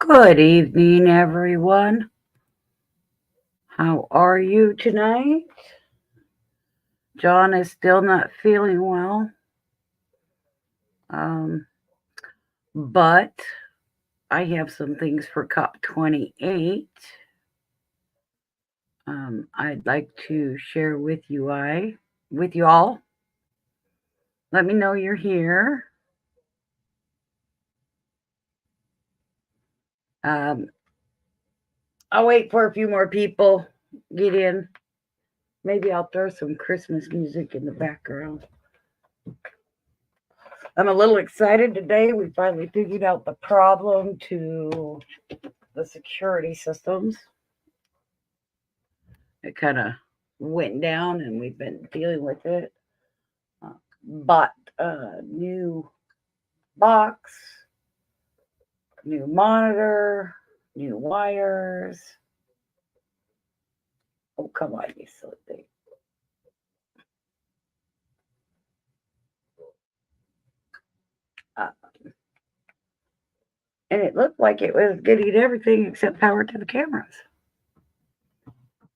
Good evening, everyone. How are you tonight? John is still not feeling well. Um, but I have some things for COP28. I'd like to share with you all. Let me know you're here. I'll wait for a few more people get in. Maybe I'll throw some Christmas music in the background. I'm a little excited today. We finally figured out the problem to the security systems. It kind of went down and we've been dealing with it. Bought a new box, new monitor, new wires. Oh, come on, you silly thing. And it looked like it was getting everything except power to the cameras.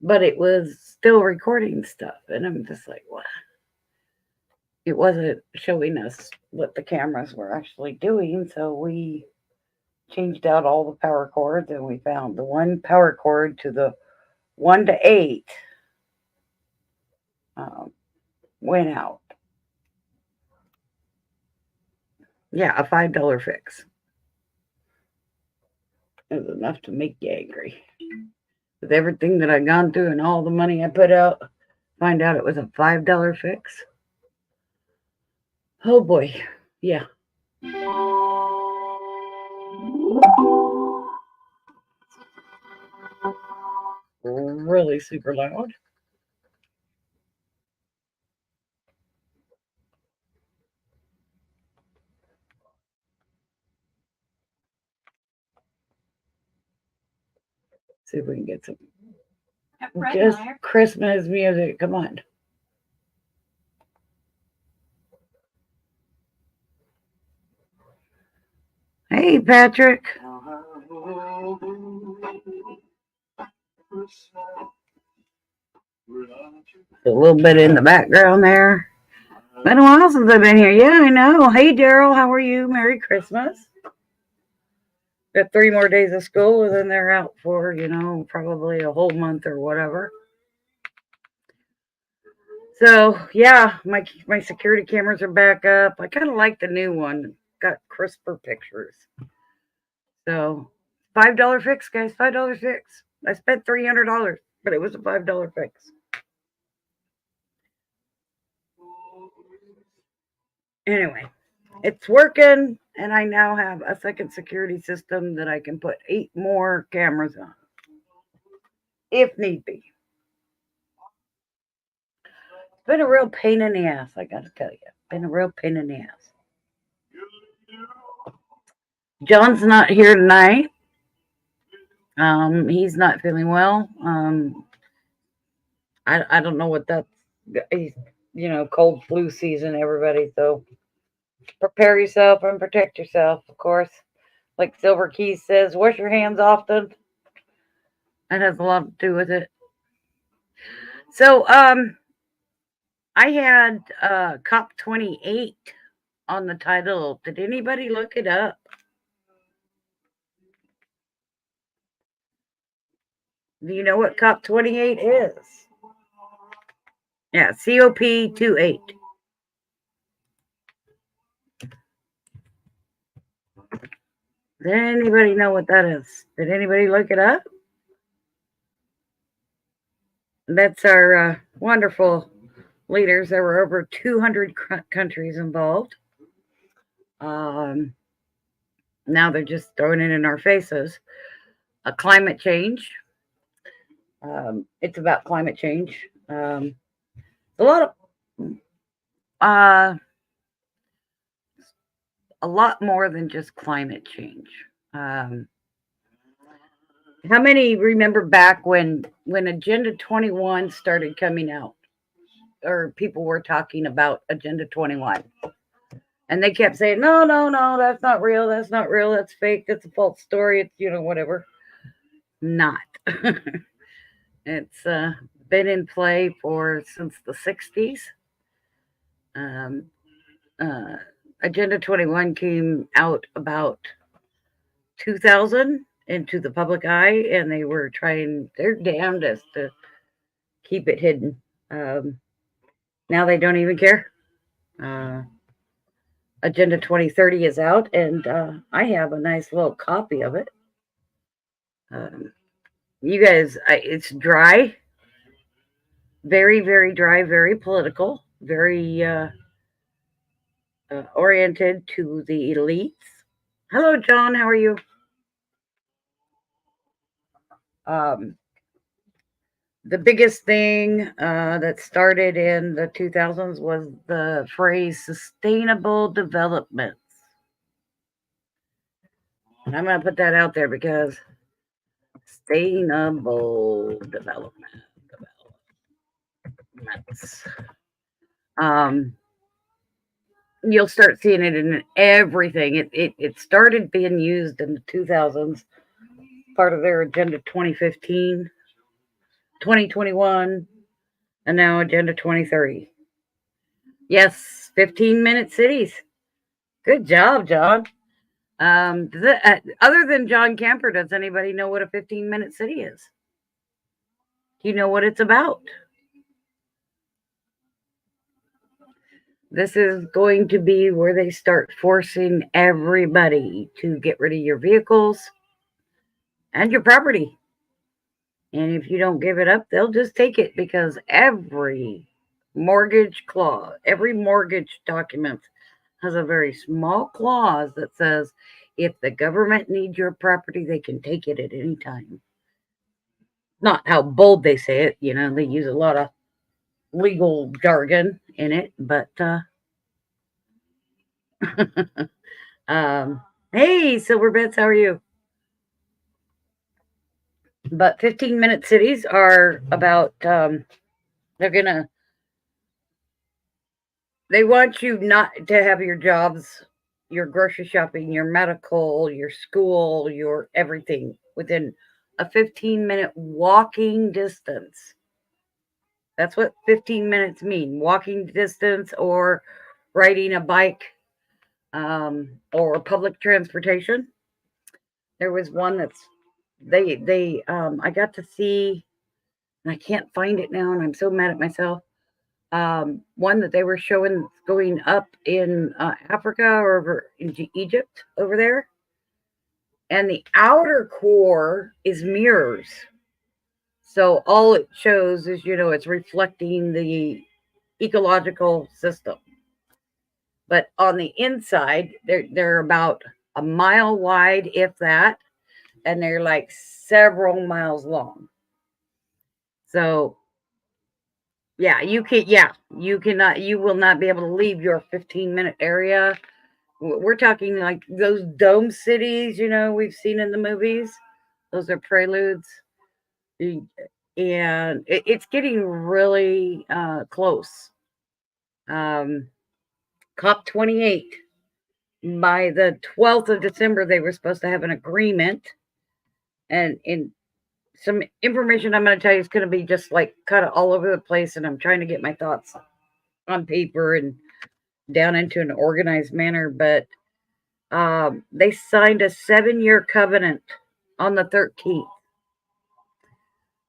But it was still recording stuff. And I'm just like, what? It wasn't showing us what the cameras were actually doing. So we changed out all the power cords and we found the one power cord to the 1 to 8 went out. Yeah, a $5 fix. It was enough to make you angry. With everything that I'd gone through and all the money I put out, find out it was a $5 fix. Oh boy, yeah. Really super loud. See if we can get some just Christmas music. Come on. Hey, Patrick. A little bit in the background there. Been a while since I've been here. Yeah, I know. Hey, Daryl, how are you? Merry Christmas. Got 3 more days of school, and then they're out for, probably a whole month or whatever. So, yeah, my security cameras are back up. I kind of like the new one. Got crisper pictures. So, $5 fix, guys. $5 fix. I spent $300, but it was a $5 fix. Anyway, it's working, and I now have a second security system that I can put 8 more cameras on, if need be. It's been a real pain in the ass, I gotta tell you. Been a real pain in the ass. John's not here tonight. He's not feeling well. I don't know what that's. He's, cold flu season, everybody. So prepare yourself and protect yourself, of course. Like Silver Keys says, wash your hands often. That has a lot to do with it. So, I had COP28 on the title. Did anybody look it up? Do you know what COP28 is? Yeah, COP28. Did anybody know what that is? Did anybody look it up? That's our wonderful leaders. There were over 200 countries involved. Now they're just throwing it in our faces. Climate change. It's about climate change. A lot more than just climate change. How many remember back when Agenda 21 started coming out, or people were talking about Agenda 21? And they kept saying, no, no, no, that's not real. That's not real. That's fake. That's a false story. It's, whatever. Not. It's been in play since the 60s. Um, uh, Agenda 21 came out about 2000 into the public eye, and they were trying their damnedest to keep it hidden. Now they don't even care. Agenda 2030 is out, and I have a nice little copy of it. You guys, it's dry, very, very dry, very political, very oriented to the elites. Hello, John. How are you? The biggest thing that started in the 2000s was the phrase sustainable development. And I'm going to put that out there because sustainable developments. You'll start seeing it in everything. It started being used in the 2000s, part of their Agenda 2015, 2021, and now Agenda 2030. Yes, 15-minute cities. Good job, John. Other than John Camper, does anybody know what a 15-minute city is? Do you know what it's about? This is going to be where they start forcing everybody to get rid of your vehicles and your property. And if you don't give it up, they'll just take it, because every mortgage clause, every mortgage document has a very small clause that says if the government needs your property, they can take it at any time. Not how bold they say it, they use a lot of legal jargon in it, but hey, Silverbits, how are you? But 15-minute cities are about they want you not to have your jobs, your grocery shopping, your medical, your school, your everything within a 15-minute walking distance. That's what 15 minutes mean, walking distance or riding a bike or public transportation. There was one that's I got to see, and I can't find it now, and I'm so mad at myself. One that they were showing going up in Africa or over in Egypt over there, and the outer core is mirrors. So all it shows is, it's reflecting the ecological system. But on the inside, they're about a mile wide, if that, and they're like several miles long. So you will not be able to leave your 15-minute area. We're talking like those dome cities, we've seen in the movies. Those are preludes. And it's getting really close. COP28, by the 12th of December, they were supposed to have an agreement. And in some information I'm going to tell you is going to be just like kind of all over the place, and I'm trying to get my thoughts on paper and down into an organized manner. But they signed a 7-year covenant on the 13th,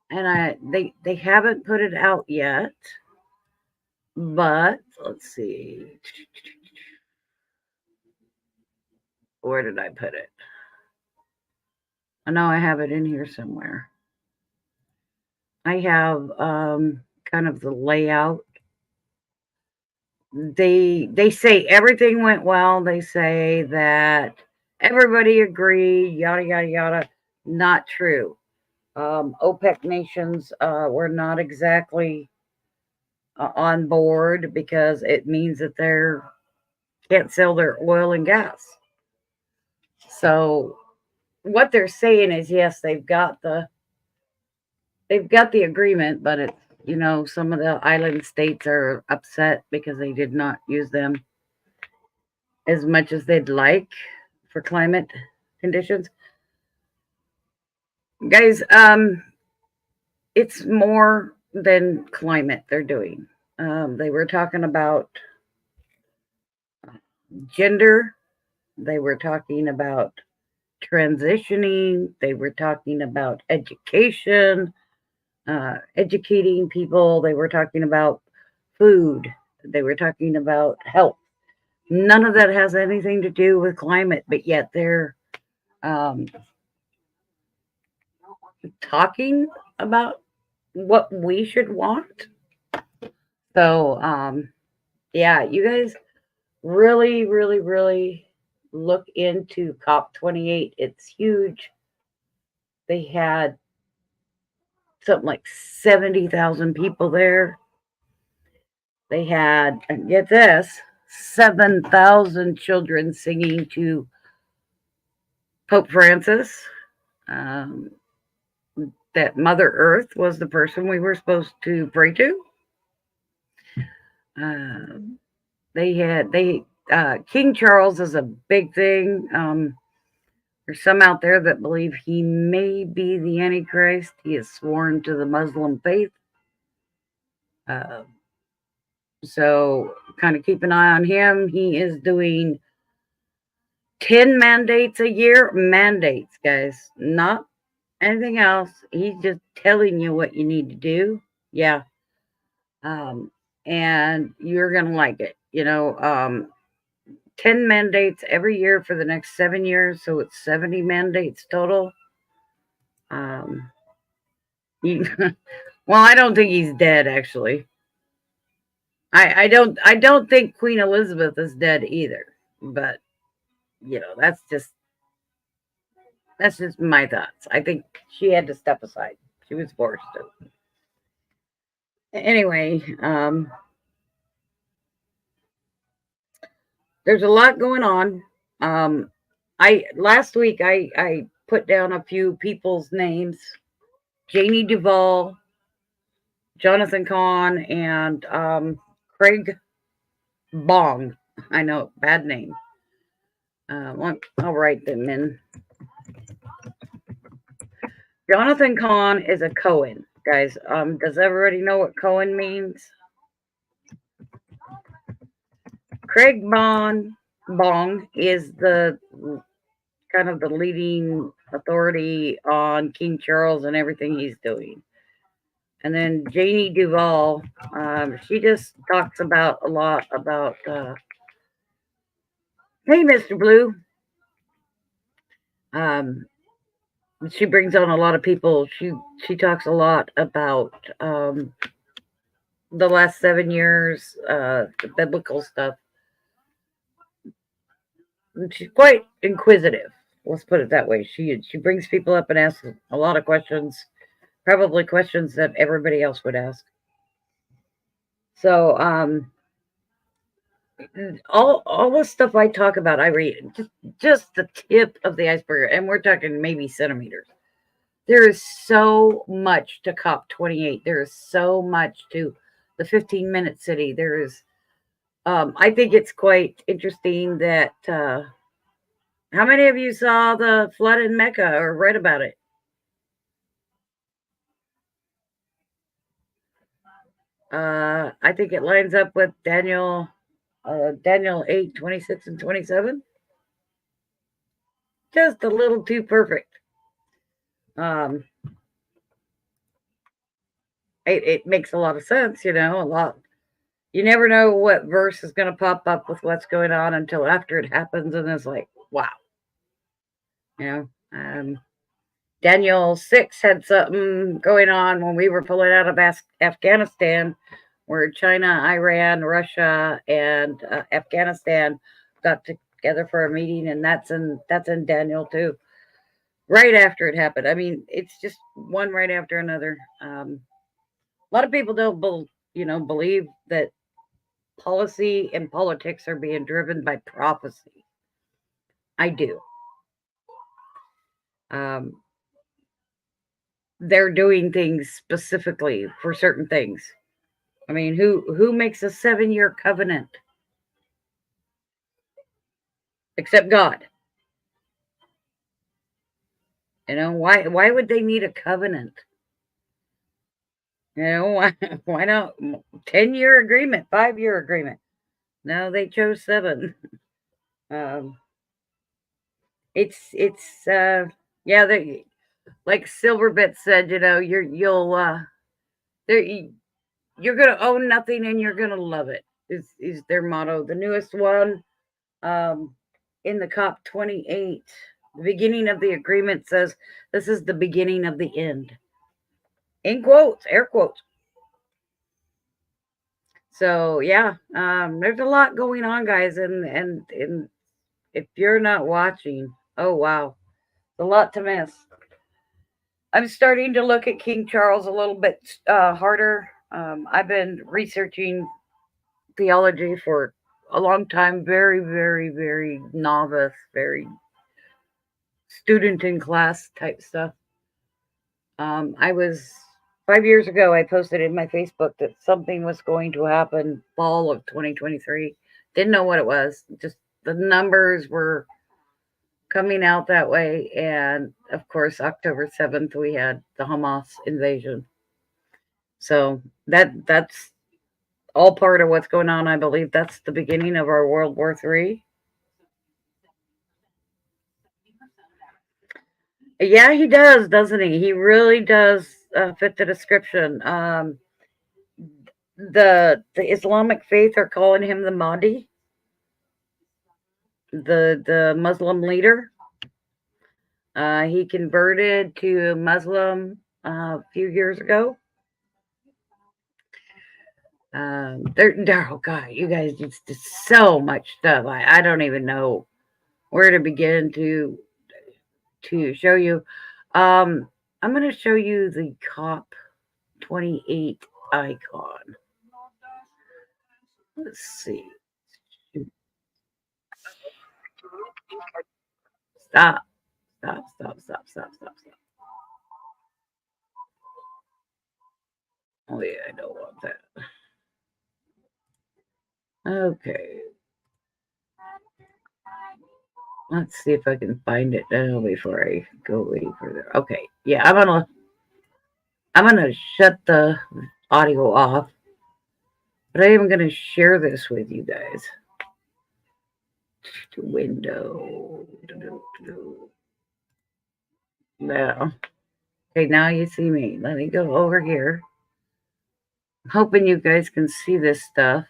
and they haven't put it out yet. But let's see, where did I put it? I know I have it in here somewhere. I have kind of the layout. They say everything went well. They say that everybody agreed, yada yada yada. Not true. OPEC nations were not exactly on board, because it means that they can't sell their oil and gas. So what they're saying is, yes, they've got the agreement, but it's, some of the island states are upset because they did not use them. as much as they'd like for climate conditions. Guys, it's more than climate they're doing. They were talking about gender. They were talking about transitioning. They were talking about education, educating people. They were talking about food. They were talking about health. None of that has anything to do with climate, but yet they're talking about what we should want. So, yeah, you guys really, really, really look into COP28. It's huge. They had something like 70,000 people there. They had, and get this, 7,000 children singing to Pope Francis. That Mother Earth was the person we were supposed to pray to. King Charles is a big thing. There's some out there that believe he may be the Antichrist. He is sworn to the Muslim faith. So kind of keep an eye on him. He is doing 10 mandates a year. Mandates, guys, not anything else. He's just telling you what you need to do. Yeah. And you're going to like it. 10 mandates every year for the next 7 years. So it's 70 mandates total. Well, I don't think he's dead, actually. I don't think Queen Elizabeth is dead either. But, that's just my thoughts. I think she had to step aside. She was forced to. Anyway, there's a lot going on. Last week I put down a few people's names: Janie Duvall, Jonathan Kahn, and Craig Bong. I know, bad name. I'll write them in. Jonathan Kahn is a Cohen, guys. Does everybody know what Cohen means? Craig Bong is the kind of the leading authority on King Charles and everything he's doing. And then Janie Duvall, she just talks about a lot about, hey, Mr. Blue. She brings on a lot of people. She talks a lot about the last 7 years, the biblical stuff. And she's quite inquisitive. Let's put it that way. She brings people up and asks a lot of questions, probably questions that everybody else would ask. So all the stuff I talk about, I read just the tip of the iceberg, and we're talking maybe centimeters. There is so much to COP28. There is so much to the 15-minute city. There is, I think it's quite interesting that, how many of you saw the flood in Mecca or read about it? I think it lines up with Daniel 8, 26 and 27. Just a little too perfect. It makes a lot of sense, a lot. You never know what verse is going to pop up with what's going on until after it happens, and it's like, wow. Daniel 6 had something going on when we were pulling out of Afghanistan, where China, Iran, Russia, and Afghanistan got together for a meeting, and that's in Daniel 2. Right after it happened. I mean, it's just one right after another. A lot of people don't believe that policy and politics are being driven by prophecy. I do. They're doing things specifically for certain things. I mean, who makes a 7-year covenant? except God. You know, why would they need a covenant? You know, why not 10-year agreement, 5-year agreement? No, they chose 7. Um, it's yeah, they, like Silverbit said, you know, there you're gonna own nothing and you're gonna love it. Is their motto. The newest one, um, in the COP28, the beginning of the agreement says this is the beginning of the end. In quotes, air quotes. So yeah, there's a lot going on, guys, and if you're not watching, oh wow, a lot to miss. I'm starting to look at King Charles a little bit harder. I've been researching theology for a long time, very, very, very novice, very student in class type stuff. I was 5 years ago, I posted in my Facebook that something was going to happen fall of 2023. Didn't know what it was, just the numbers were coming out that way. And of course, October 7th, we had the Hamas invasion. So that's all part of what's going on. I believe that's the beginning of our World War III. Yeah, he does, doesn't he? He really does fit the description. The Islamic faith are calling him the Mahdi, the Muslim leader. He converted to Muslim a few years ago. Oh God, you guys, it's just so much stuff. I don't even know where to begin to show you. I'm going to show you the COP28 icon. Let's see. Stop, stop, stop, stop, stop, stop, stop. Oh yeah, I don't want that. Okay. Let's see if I can find it now before I go any further. Okay. Yeah, I'm gonna shut the audio off, but I am gonna share this with you guys. Window. Now. Okay, now you see me. Let me go over here. I'm hoping you guys can see this stuff.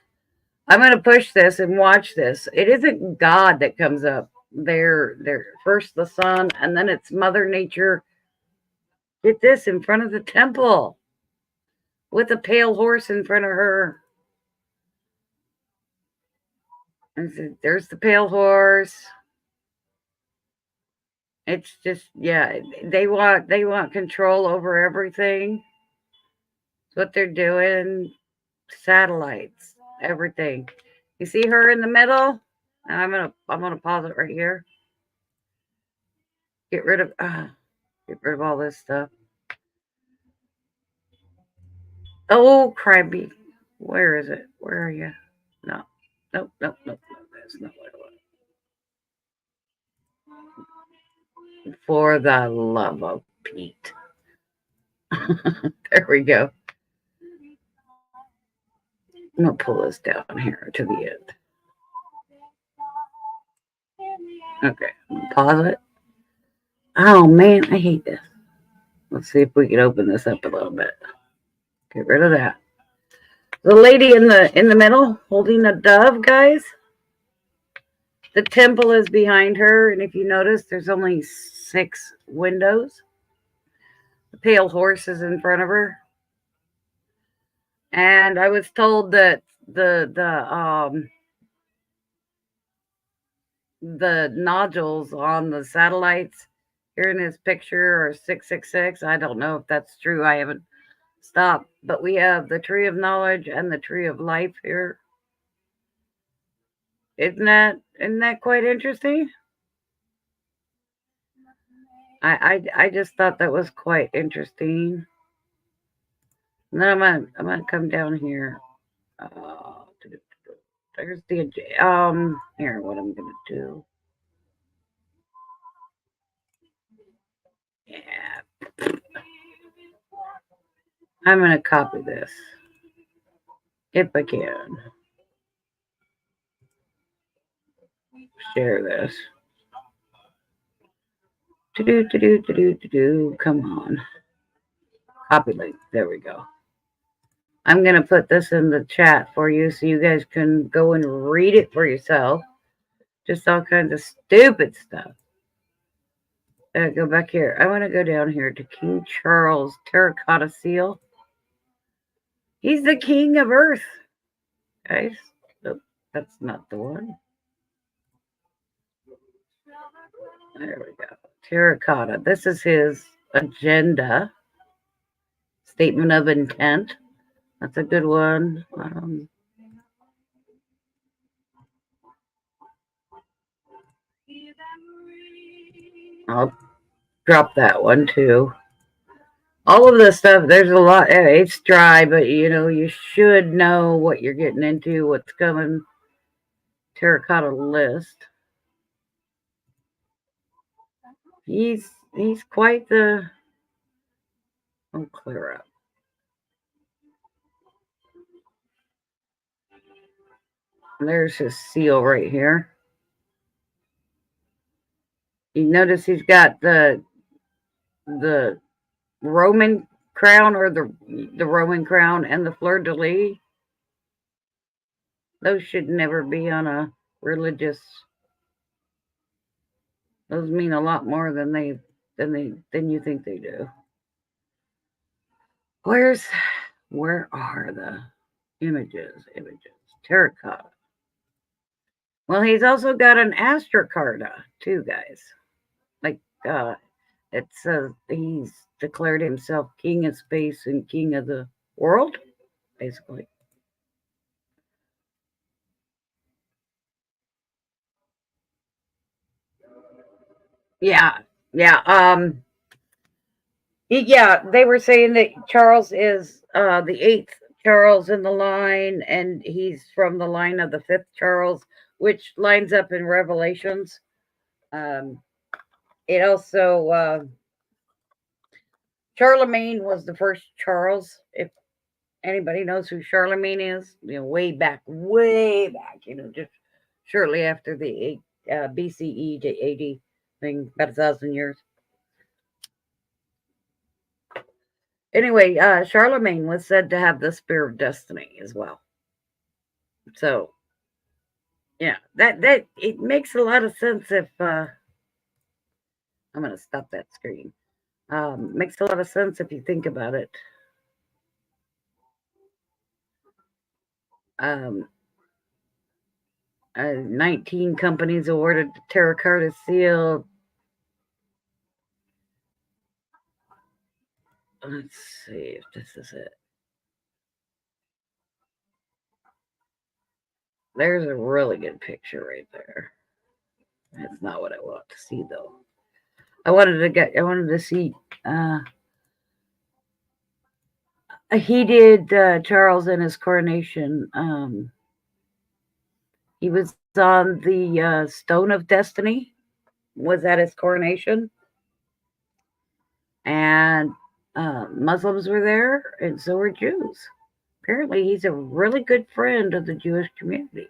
I'm gonna push this and watch this. It isn't God that comes up. They're first the sun, and then it's Mother Nature. Get this, in front of the temple with a pale horse in front of her. And so there's the pale horse. It's just, yeah, they want control over everything. That's what they're doing. Satellites, everything. You see her in the middle? And I'm gonna pause it right here. Get rid of all this stuff. Oh, crabby. Where is it? Where are you? No. Nope, nope, nope, nope. That's not what I want. For the love of Pete. There we go. I'm going to pull this down here to the end. Okay. Pause it. Oh, man. I hate this. Let's see if we can open this up a little bit. Get rid of that. The lady in the middle holding a dove, guys. The temple is behind her, and if you notice, there's only 6 windows. The pale horse is in front of her. And I was told that the nodules on the satellites here in this picture are 666. I don't know if that's true. I haven't stopped. But we have the tree of knowledge and the tree of life here. Isn't that quite interesting? I just thought that was quite interesting. And then I'm gonna come down here. There's the here. What I'm gonna do? I'm going to copy this if I can. Share this. Come on. Copy link. There we go. I'm going to put this in the chat for you so you guys can go and read it for yourself. Just all kinds of stupid stuff. Go back here. I want to go down here to King Charles terracotta seal. He's the king of Earth, guys. Oh, that's not the one. There we go. Terracotta. This is his agenda. Statement of intent. That's a good one. I'll drop that one too. All of this stuff, there's a lot. It's dry, but you should know what you're getting into, what's coming. Terracotta list. He's quite the. I'll clear up. There's his seal right here. You notice he's got the Roman crown, or the Roman crown and the fleur de lis. Those should never be on a religious. Those mean a lot more than you think they do. Where are the images? Terracotta. Well, he's also got an astrocarta too, guys. Like it says he's declared himself king of space and king of the world, basically. Yeah. They were saying that Charles is the 8th Charles in the line, and he's from the line of the 5th Charles, which lines up in Revelations. It also Charlemagne was the first Charles. If anybody knows who Charlemagne is, way back, just shortly after the BCE to AD thing, about 1,000 years. Anyway, Charlemagne was said to have the spear of destiny as well. So, that it makes a lot of sense if I'm going to stop that screen. Makes a lot of sense if you think about it. 19 companies awarded the terracotta seal. Let's see if this is it. There's a really good picture right there. That's not what I want to see, though. I wanted to see. He did Charles in his coronation. He was on the Stone of Destiny. Was at his coronation, and Muslims were there, and so were Jews. Apparently, he's a really good friend of the Jewish community.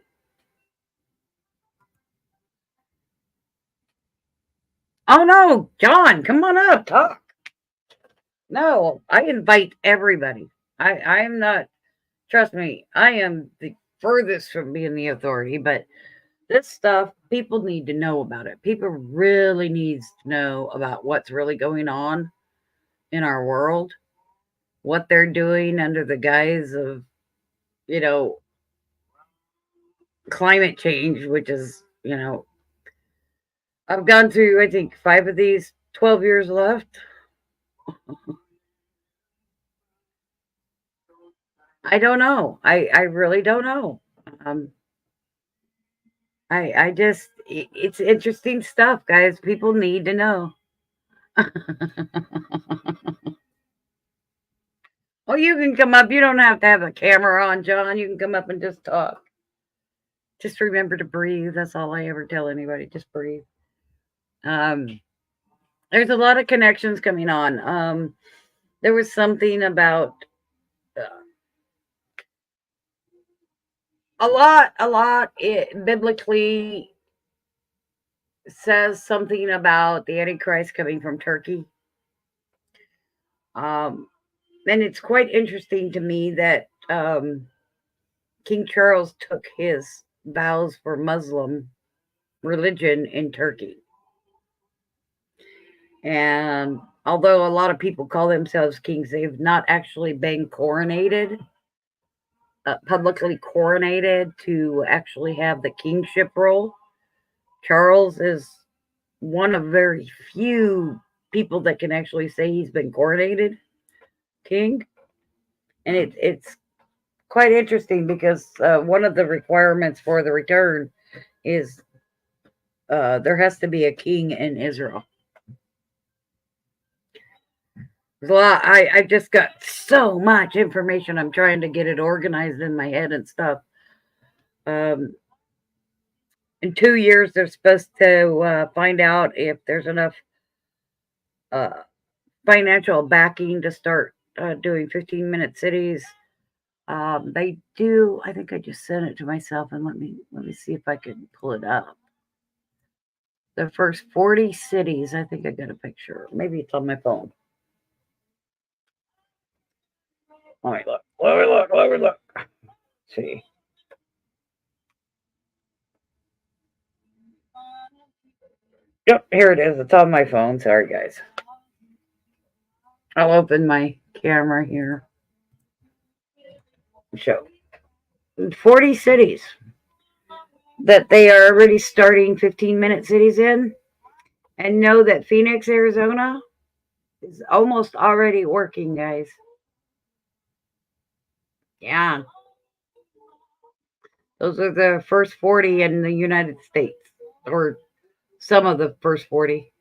Oh no, John, come on up, talk. No, I invite everybody. I am not. Trust me, I am the furthest from being the authority, but this stuff, people need to know about it. People really needs to know about what's really going on in our world, what they're doing under the guise of, climate change, which is, I've gone through, I think, 5 of these, 12 years left. I don't know. I really don't know. I just, it's interesting stuff, guys. People need to know. Oh, you can come up. You don't have to have a camera on, John. You can come up and just talk. Just remember to breathe. That's all I ever tell anybody. Just breathe. There's a lot of connections coming on. There was something about A lot. It biblically says something about the Antichrist coming from Turkey. And it's quite interesting to me that King Charles took his vows for Muslim religion in Turkey. And although a lot of people call themselves kings, they've not actually been coronated, publicly coronated to actually have the kingship role. Charles is one of very few people that can actually say he's been coronated king. And it's quite interesting because one of the requirements for the return is there has to be a king in Israel. There's a lot. I just got so much information. I'm trying to get it organized in my head and stuff. In 2 years, they're supposed to find out if there's enough financial backing to start doing 15-minute cities. They do. I think I just sent it to myself, and let me see if I can pull it up. The first 40 cities. I think I got a picture. Maybe it's on my phone. All right, look. Let me look. Let's see. Yep, here it is. It's on my phone. Sorry, guys. I'll open my camera here. Show 40 cities that they are already starting 15-minute cities in, and know that Phoenix, Arizona is almost already working, guys. Yeah. Those are the first 40 in the United States, or some of the first 40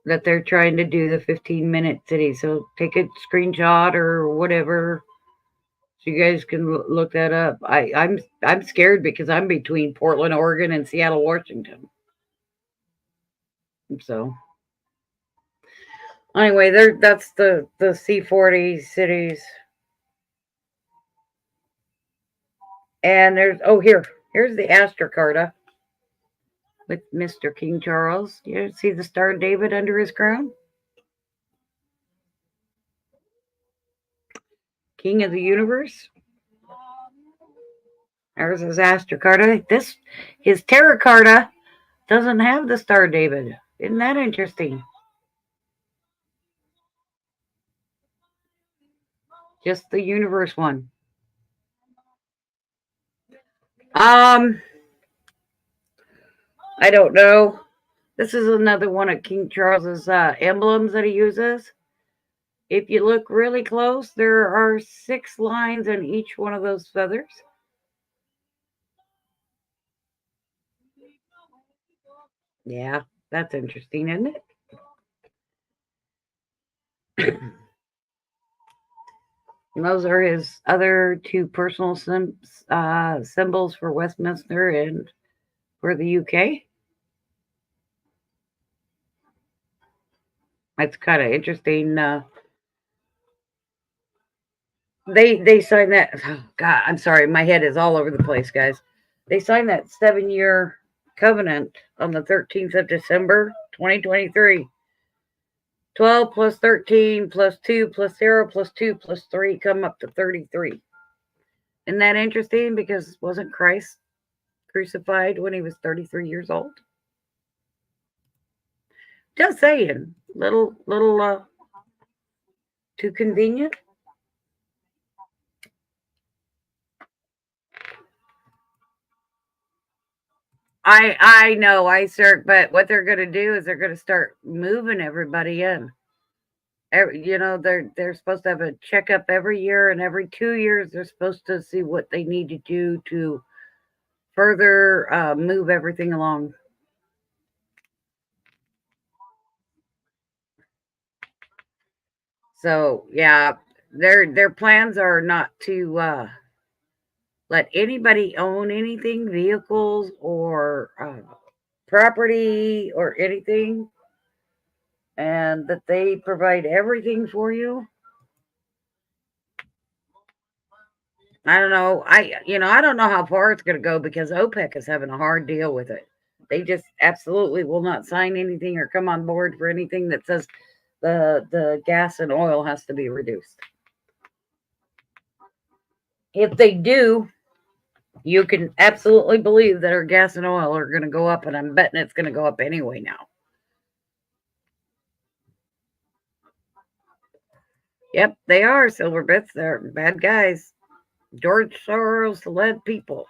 that they're trying to do the 15-minute city. So take a screenshot or whatever, so you guys can look that up. I'm scared because I'm between Portland, Oregon, and Seattle, Washington. So anyway, that's the C40 cities. And here's the Astrocarta with Mr. King Charles. You see the Star of David under his crown? King of the universe. There's his Astrocarta. His Tarot Carta doesn't have the Star of David. Isn't that interesting? Just the universe one. I don't know. This is another one of King Charles's emblems that he uses. If you look really close, there are 6 lines in each one of those feathers. Yeah, that's interesting, isn't it? And those are his other 2 personal symbols for Westminster and for the UK. That's kind of interesting. They signed that. Oh God, I'm sorry, my head is all over the place, guys. They signed that 7-year covenant on the 13th of December, 2023. 12 plus 13 plus 2 plus 0 plus 2 plus 3 come up to 33. Isn't that interesting? Because wasn't Christ crucified when he was 33 years old? Just saying. Little too convenient. I know, but what they're going to do is they're going to start moving everybody in. They're supposed to have a checkup every year, and every 2 years they're supposed to see what they need to do to further move everything along. So yeah, their plans are not to let anybody own anything, vehicles or property or anything, and that they provide everything for you. I don't know. I don't know how far it's going to go because OPEC is having a hard deal with it. They just absolutely will not sign anything or come on board for anything that says the gas and oil has to be reduced. If they do, you can absolutely believe that our gas and oil are going to go up, and I'm betting it's going to go up anyway now. Yep, they are silver bits. They're bad guys. George Soros led people.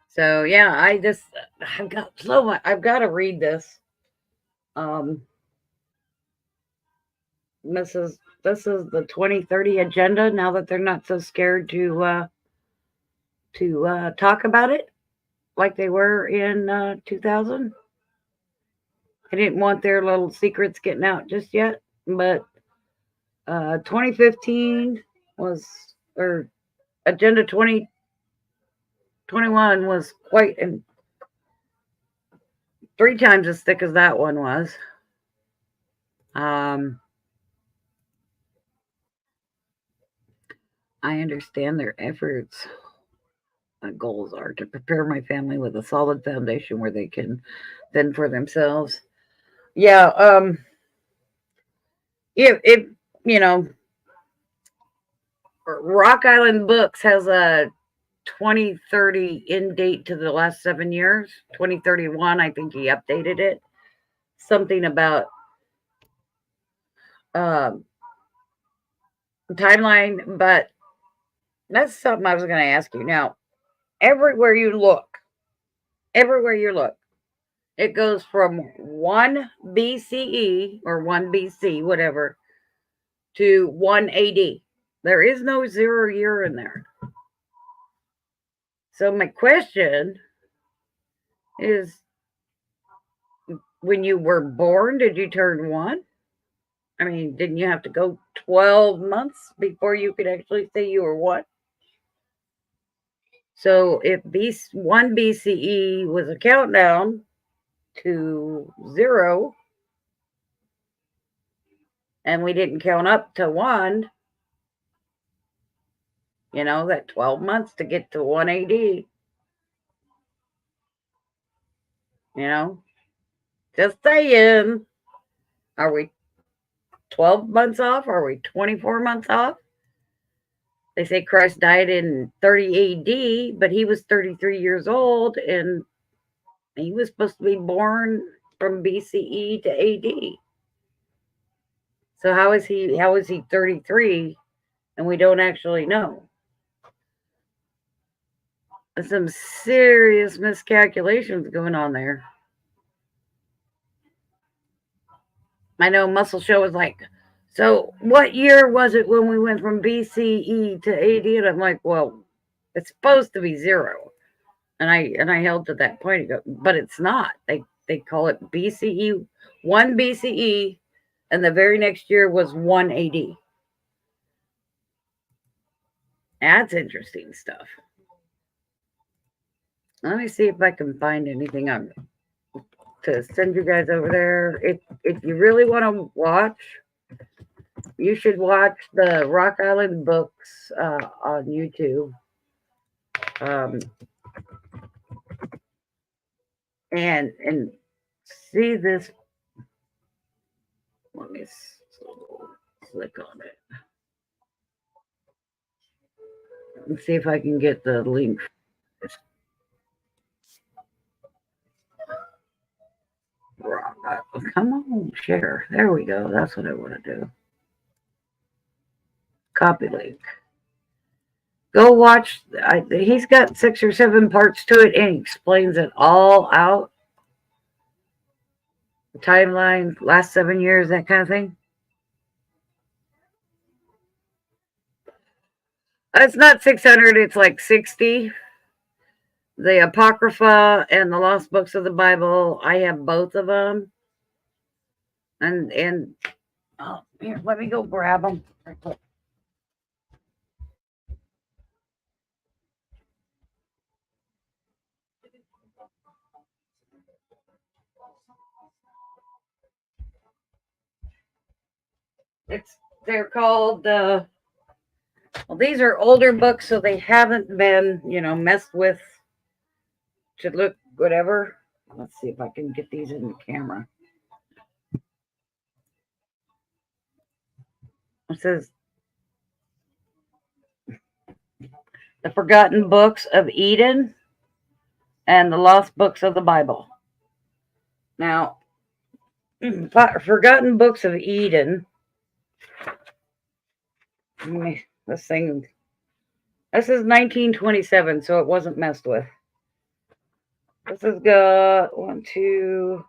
So yeah, I've got to read this. Um, this is the 2030 agenda. Now that they're not so scared to talk about it like they were in 2000. I didn't want their little secrets getting out just yet, but 2015 was or Agenda 2021 was quite and 3 times as thick as that one was. Um, I understand their efforts. Goals are to prepare my family with a solid foundation where they can fend for themselves. Yeah. If you know, Rock Island Books has a 2030 end date to the last 7 years. 2031, I think he updated it. Something about um, timeline, but that's something I was going to ask you. Now, everywhere you look, everywhere you look, it goes from 1 BCE or 1 BC, whatever, to 1 AD. There is no 0 year in there. So, my question is when you were born, did you turn 1? I mean, didn't you have to go 12 months before you could actually say you were 1? So, if 1 BCE was a countdown to 0, and we didn't count up to 1, that 12 months to get to 1 AD, you know, just saying. Are we 12 months off? Are we 24 months off? They say Christ died in 30 AD, but he was 33 years old and he was supposed to be born from BCE to AD. So how is he 33 and we don't actually know? There's some serious miscalculations going on there. I know Muscle Show was like, so what year was it when we went from BCE to AD? And I'm like, well, it's supposed to be 0. And I held to that point ago, but it's not. They call it BCE, 1 BCE, and the very next year was 1 AD. That's interesting stuff. Let me see if I can find anything on to send you guys over there. If you really want to watch, you should watch the Rock Island Books on YouTube. Um, and see this. Let me click on it and see if I can get the link. Come on, share. There we go. That's what I want to do. Copy link. Go watch. He's got 6 or 7 parts to it, and he explains it all out. The timeline, last 7 years, that kind of thing. It's not 600. It's like 60. The Apocrypha and the Lost Books of the Bible. I have both of them. And oh, here, let me go grab them. They're called well, these are older books, so they haven't been, messed with to look whatever. Let's see if I can get these in the camera. It says The Forgotten Books of Eden and the Lost Books of the Bible. Now, Forgotten Books of Eden. This is 1927, so it wasn't messed with. This has got 1, 2,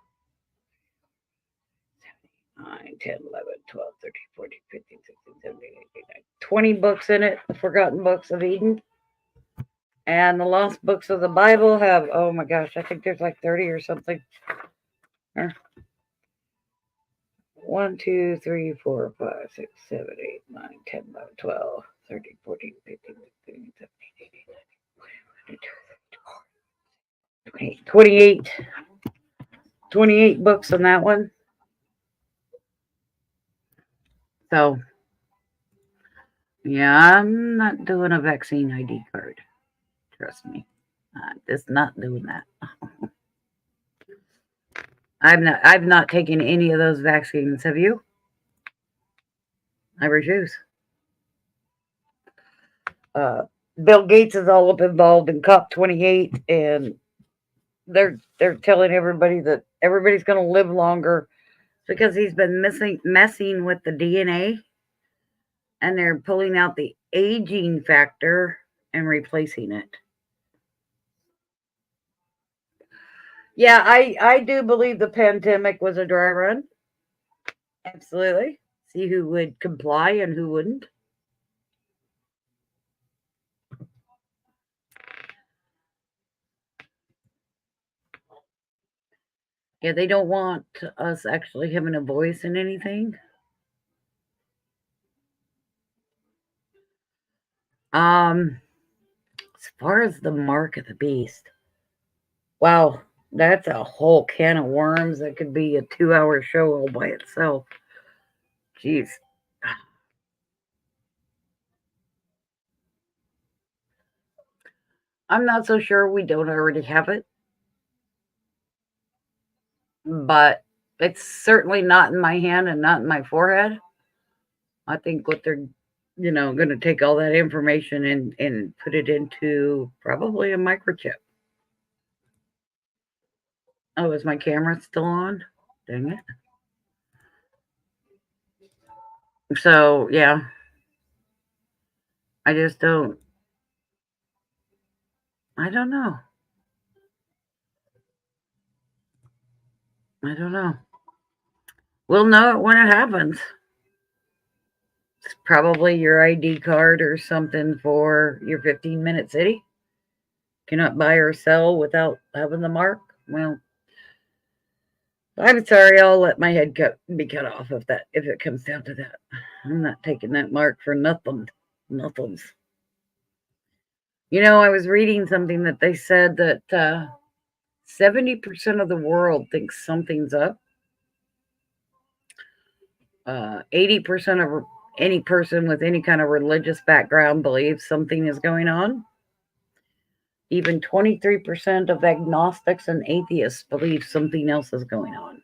9, 10, 11, 12, 13, 14, 15, 16, 17, 18, 19, 20 books in it, the Forgotten Books of Eden. And the Lost Books of the Bible have, oh my gosh, I think there's like 30 or something. 1, 2, 3, 4, 5, 6, 7, 8, 9, 10, 11, 12, 13, 14, 15, 16, 17, 18, 19, 20, 28 books on that one. So, yeah, I'm not doing a vaccine ID card. Trust me. I'm just not doing that. I've not taken any of those vaccines. Have you? I refuse. Bill Gates is all up involved in COP28, and they're telling everybody that everybody's going to live longer because he's been messing with the DNA, and they're pulling out the aging factor and replacing it. Yeah, I do believe the pandemic was a dry run. Absolutely. See who would comply and who wouldn't. Yeah, they don't want us actually having a voice in anything. As far as the mark of the beast, wow, that's a whole can of worms that could be a 2-hour show all by itself. Jeez. I'm not so sure we don't already have it, but it's certainly not in my hand and not in my forehead. I think what they're, going to take all that information and put it into probably a microchip. Oh, is my camera still on? Dang it. So, yeah. I just don't. I don't know. I don't know. We'll know it when it happens. It's probably your ID card or something for your 15-minute city. Cannot buy or sell without having the mark. Well, I'm sorry. I'll let my head be cut off if it comes down to that. I'm not taking that mark for nothing. Nothings. I was reading something that they said that 70% of the world thinks something's up. 80% of any person with any kind of religious background believes something is going on. Even 23% of agnostics and atheists believe something else is going on.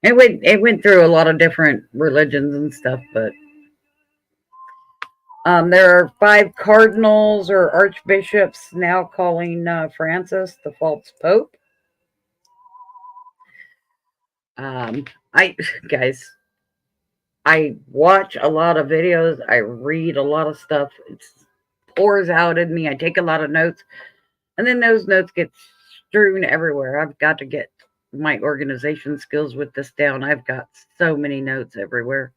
It went through a lot of different religions and stuff, but there are 5 cardinals or archbishops now calling Francis the false pope. Guys, I watch a lot of videos. I read a lot of stuff. It pours out in me. I take a lot of notes, and then those notes get strewn everywhere. I've got to get my organization skills with this down. I've got so many notes everywhere.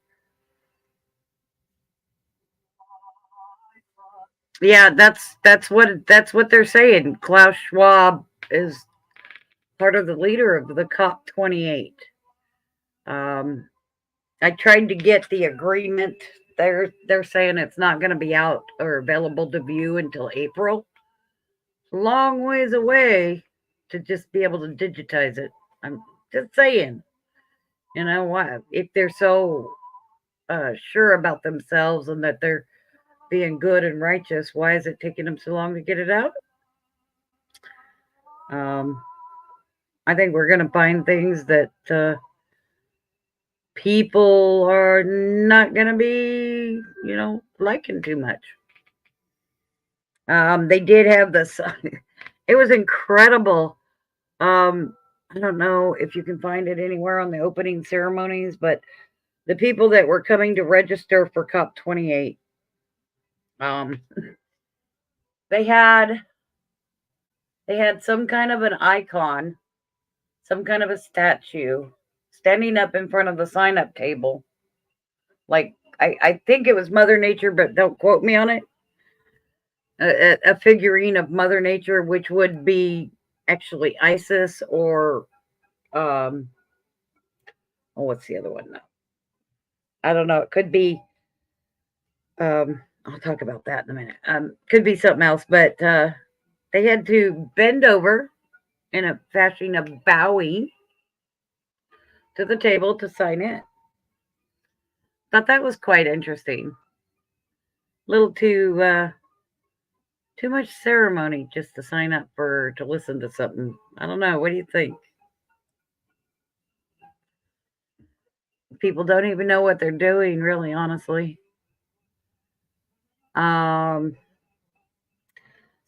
Yeah, that's what they're saying. Klaus Schwab is part of the leader of the COP28. I tried to get the agreement. They're saying it's not going to be out or available to view until April. Long ways away to just be able to digitize it. I'm just saying. You know what? If they're so sure about themselves and that they're being good and righteous, why is it taking them so long to get it out? I think we're going to find things that people are not going to be, liking too much. They did have this, it was incredible. I don't know if you can find it anywhere on the opening ceremonies, but the people that were coming to register for COP28, um, they had some kind of an icon, some kind of a statue standing up in front of the sign up table. Like, I think it was Mother Nature, but don't quote me on it. A figurine of Mother Nature, which would be actually Isis or, what's the other one? I don't know. It could be, I'll talk about that in a minute. Could be something else, but they had to bend over in a fashion of bowing to the table to sign in. Thought that was quite interesting. A little too much ceremony just to sign up to listen to something. I don't know. What do you think? People don't even know what they're doing, really, honestly. So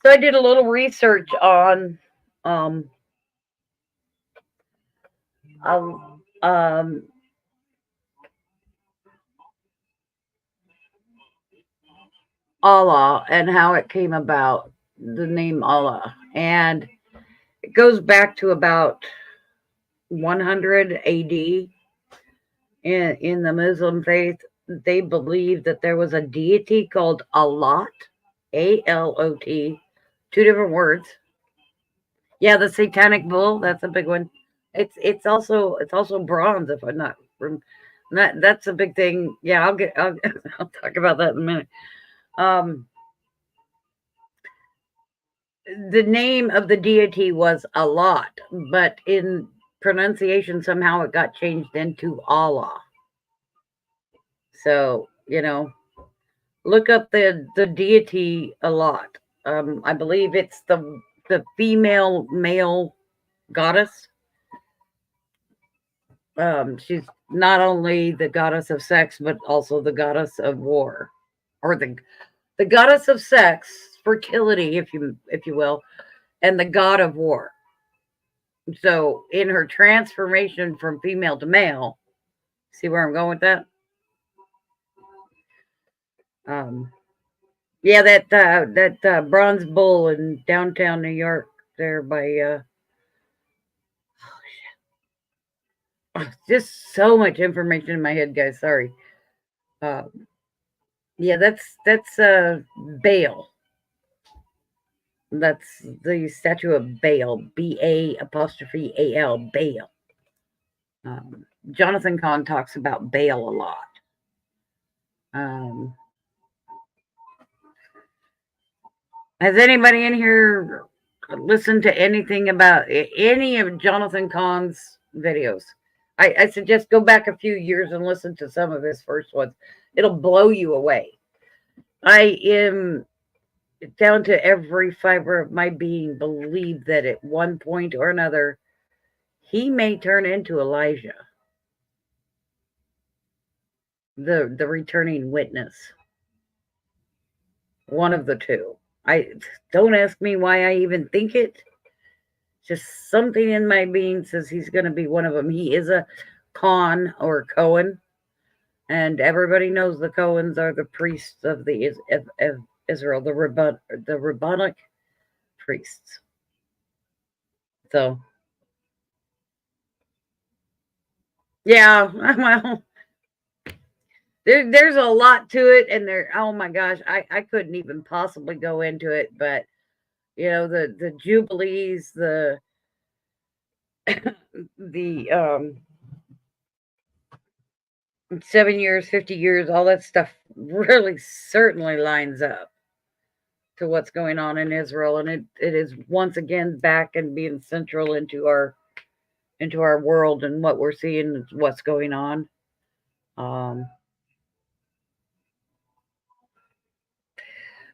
I did a little research on Allah and how it came about, the name Allah. And it goes back to about 100 AD. In the Muslim faith, they believe that there was a deity called Alot, Alot, two different words. Yeah, the satanic bull, that's a big one. It's also bronze, if I'm not. That's a big thing. Yeah, I'll I'll talk about that in a minute. The name of the deity was Alot, but in pronunciation somehow it got changed into Allah. So, look up the deity Alot. I believe it's the female male goddess. She's not only the goddess of sex, but also the goddess of war, or the goddess of sex, fertility, if you will, and the god of war. So in her transformation from female to male, see where I'm going with that? Yeah, that bronze bull in downtown New York, there by just so much information in my head, guys. Sorry. Yeah, that's Baal. That's the statue of Baal, Baal, Baal. Jonathan Cahn talks about Baal a lot. Has anybody in here listened to anything about any of Jonathan Cahn's videos? I suggest go back a few years and listen to some of his first ones. It'll blow you away. I am down to every fiber of my being believe that at one point or another, he may turn into Elijah, the returning witness. One of the two. Don't ask me why I even think it. Just something in my being says he's going to be one of them. He is a Khan or Cohen, and everybody knows the Cohens are the priests of the of Israel, the rabbinic priests. So, yeah, well, there's a lot to it, and oh my gosh, I couldn't even possibly go into it, but the jubilees, the 7 years, 50 years, all that stuff really certainly lines up to what's going on in Israel, and it is once again back and being central into our world and what we're seeing, what's going on.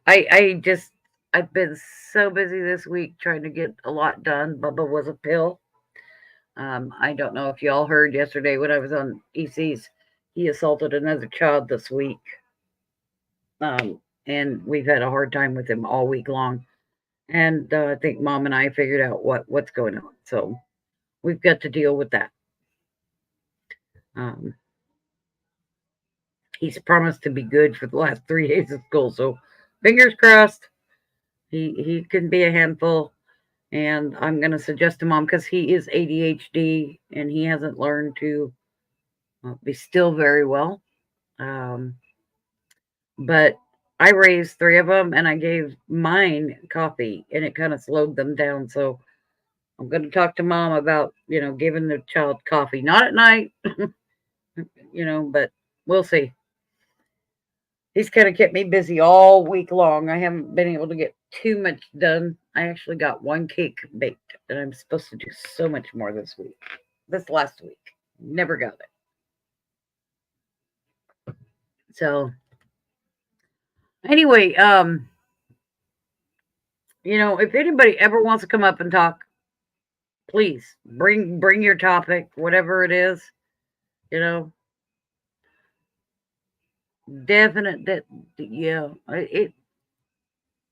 I've been so busy this week trying to get a lot done. Bubba was a pill. I don't know if y'all heard yesterday when I was on EC's, he assaulted another child this week. And we've had a hard time with him all week long. And I think Mom and I figured out what's going on. So we've got to deal with that. Um, he's promised to be good for the last 3 days of school. So fingers crossed. He can be a handful. And I'm going to suggest to Mom, because he is ADHD and he hasn't learned to be still very well. But I raised 3 of them and I gave mine coffee and it kind of slowed them down. So I'm going to talk to Mom about, giving the child coffee. Not at night, but we'll see. He's kind of kept me busy all week long. I haven't been able to get too much done. I actually got 1 cake baked and I'm supposed to do so much more this last week. Never got it. So anyway, if anybody ever wants to come up and talk, please bring your topic, whatever it is, definite that, yeah, it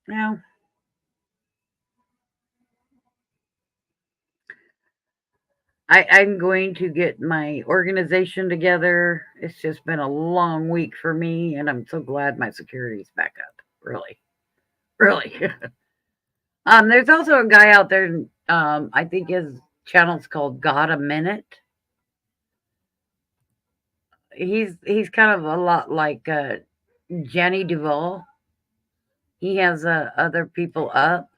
now. I'm going to get my organization together. It's just been a long week for me, and I'm so glad my security's back up. Really, really. There's also a guy out there. I think his channel's called "Got a Minute." He's kind of a lot like Jenny Duvall. He has other people up,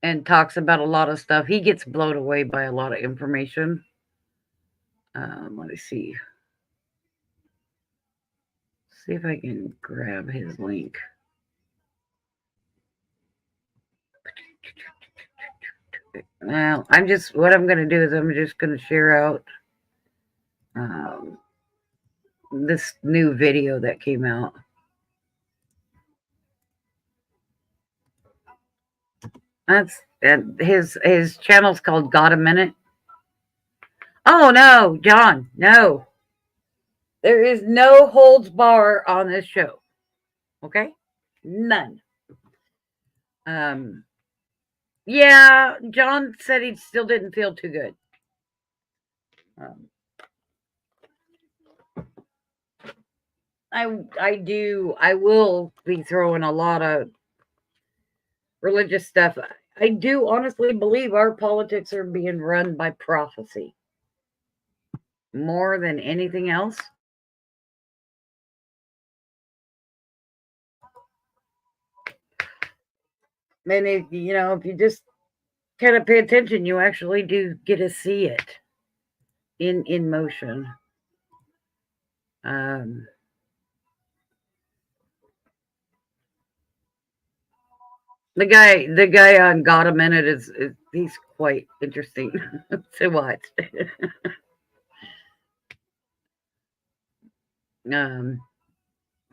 and talks about a lot of stuff. He gets blown away by a lot of information. Let me see. See if I can grab his link. Now, what I'm going to do is I'm just going to share out this new video that came out. That's his channel's called Got a Minute. Oh no, John, no. There is no holds bar on this show. Okay? None. Yeah, John said he still didn't feel too good. I will be throwing a lot of religious stuff. I do honestly believe our politics are being run by prophecy more than anything else. And if you just kind of pay attention, you actually do get to see it in motion. The guy on Got a Minute is he's quite interesting to watch.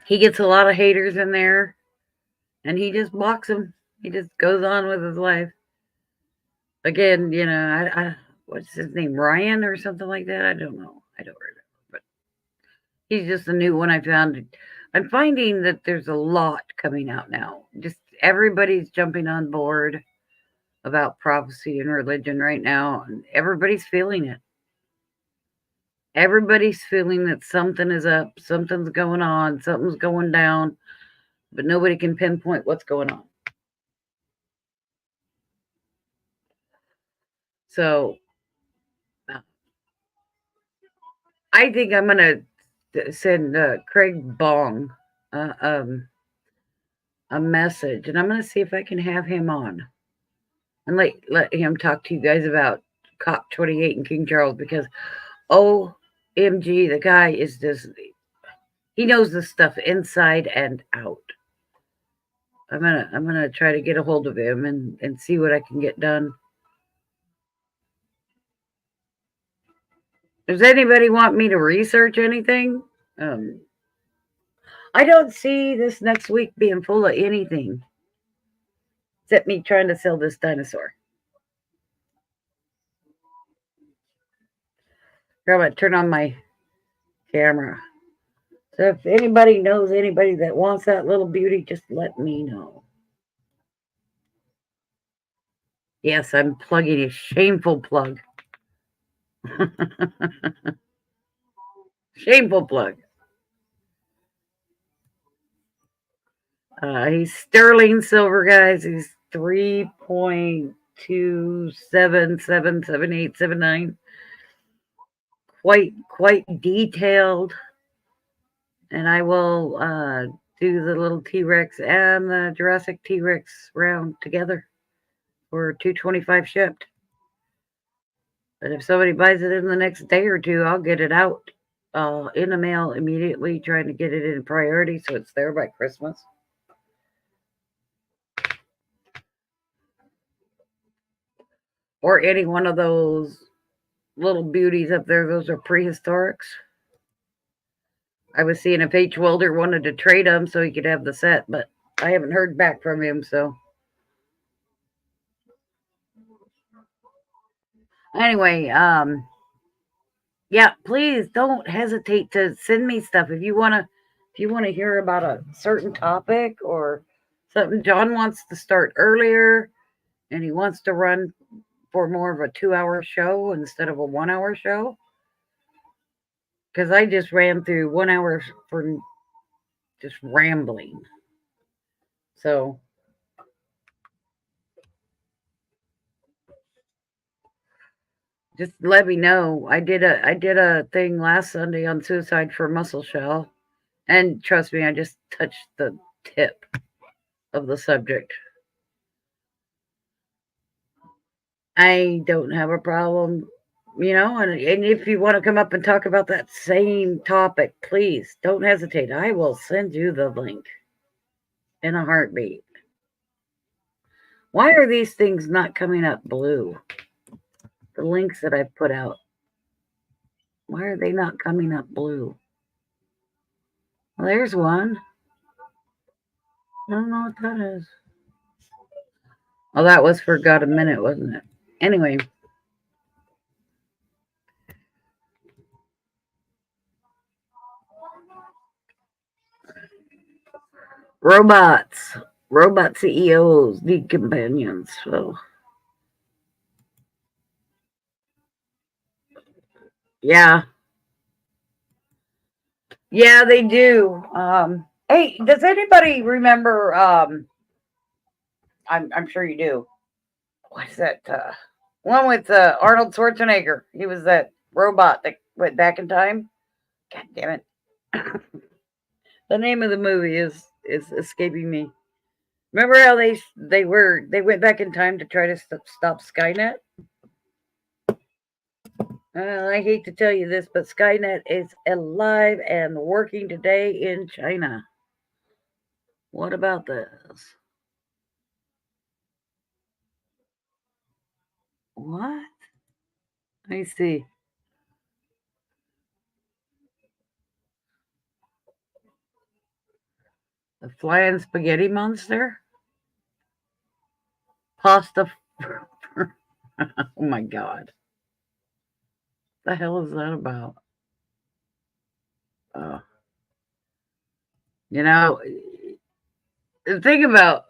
He gets a lot of haters in there, and he just blocks them. He just goes on with his life. Again, I what's his name, Ryan or something like that? I don't know. I don't remember, but he's just a new one I found. I'm finding that there's a lot coming out now. Just everybody's jumping on board about prophecy and religion right now, and everybody's feeling it. Everybody's feeling that something is up, something's going on, something's going down, but nobody can pinpoint what's going on. So I think I'm going to send Craig Bong a message, and I'm going to see if I can have him on and let him talk to you guys about COP28 and King Charles, because OMG, the guy is just, he knows this stuff inside and out. I'm gonna try to get a hold of him and see what I can get done. Does anybody want me to research anything? I don't see this next week being full of anything except me trying to sell this dinosaur. Here, I'm going to turn on my camera. So if anybody knows anybody that wants that little beauty, just let me know. Yes, I'm plugging a shameful plug. Shameful plug. He's sterling silver, guys. He's 3.27777879. Quite detailed. And I will do the little T-Rex and the Jurassic T-Rex round together for $225 shipped. But if somebody buys it in the next day or two, I'll get it out in the mail immediately, trying to get it in priority so it's there by Christmas. Or any one of those little beauties up there. Those are prehistorics. I was seeing if H. Welder wanted to trade them so he could have the set, but I haven't heard back from him, so. Anyway, yeah, please don't hesitate to send me stuff if you want to hear about a certain topic or something. John wants to start earlier and he wants to run for more of a 2-hour show instead of a 1-hour show. Because I just ran through 1 hour for just rambling. So just let me know. I did a thing last Sunday on suicide for muscle shell. And trust me, I just touched the tip of the subject. I don't have a problem, and if you want to come up and talk about that same topic, please don't hesitate. I will send you the link in a heartbeat. Why are these things not coming up blue? The links that I've put out. Why are they not coming up blue? Well, there's one. I don't know what that is. Oh, that was for Got a Minute, wasn't it? Anyway. Robot CEOs need companions. So, yeah, they do. Hey, does anybody remember? I'm sure you do. What's that? One with Arnold Schwarzenegger. He was that robot that went back in time. God damn it! The name of the movie is escaping me. Remember how they went back in time to try to stop Skynet? I hate to tell you this, but Skynet is alive and working today in China. What about this? What? Let me see. The flying spaghetti monster? Pasta. Oh my God. The hell is that about? Think about,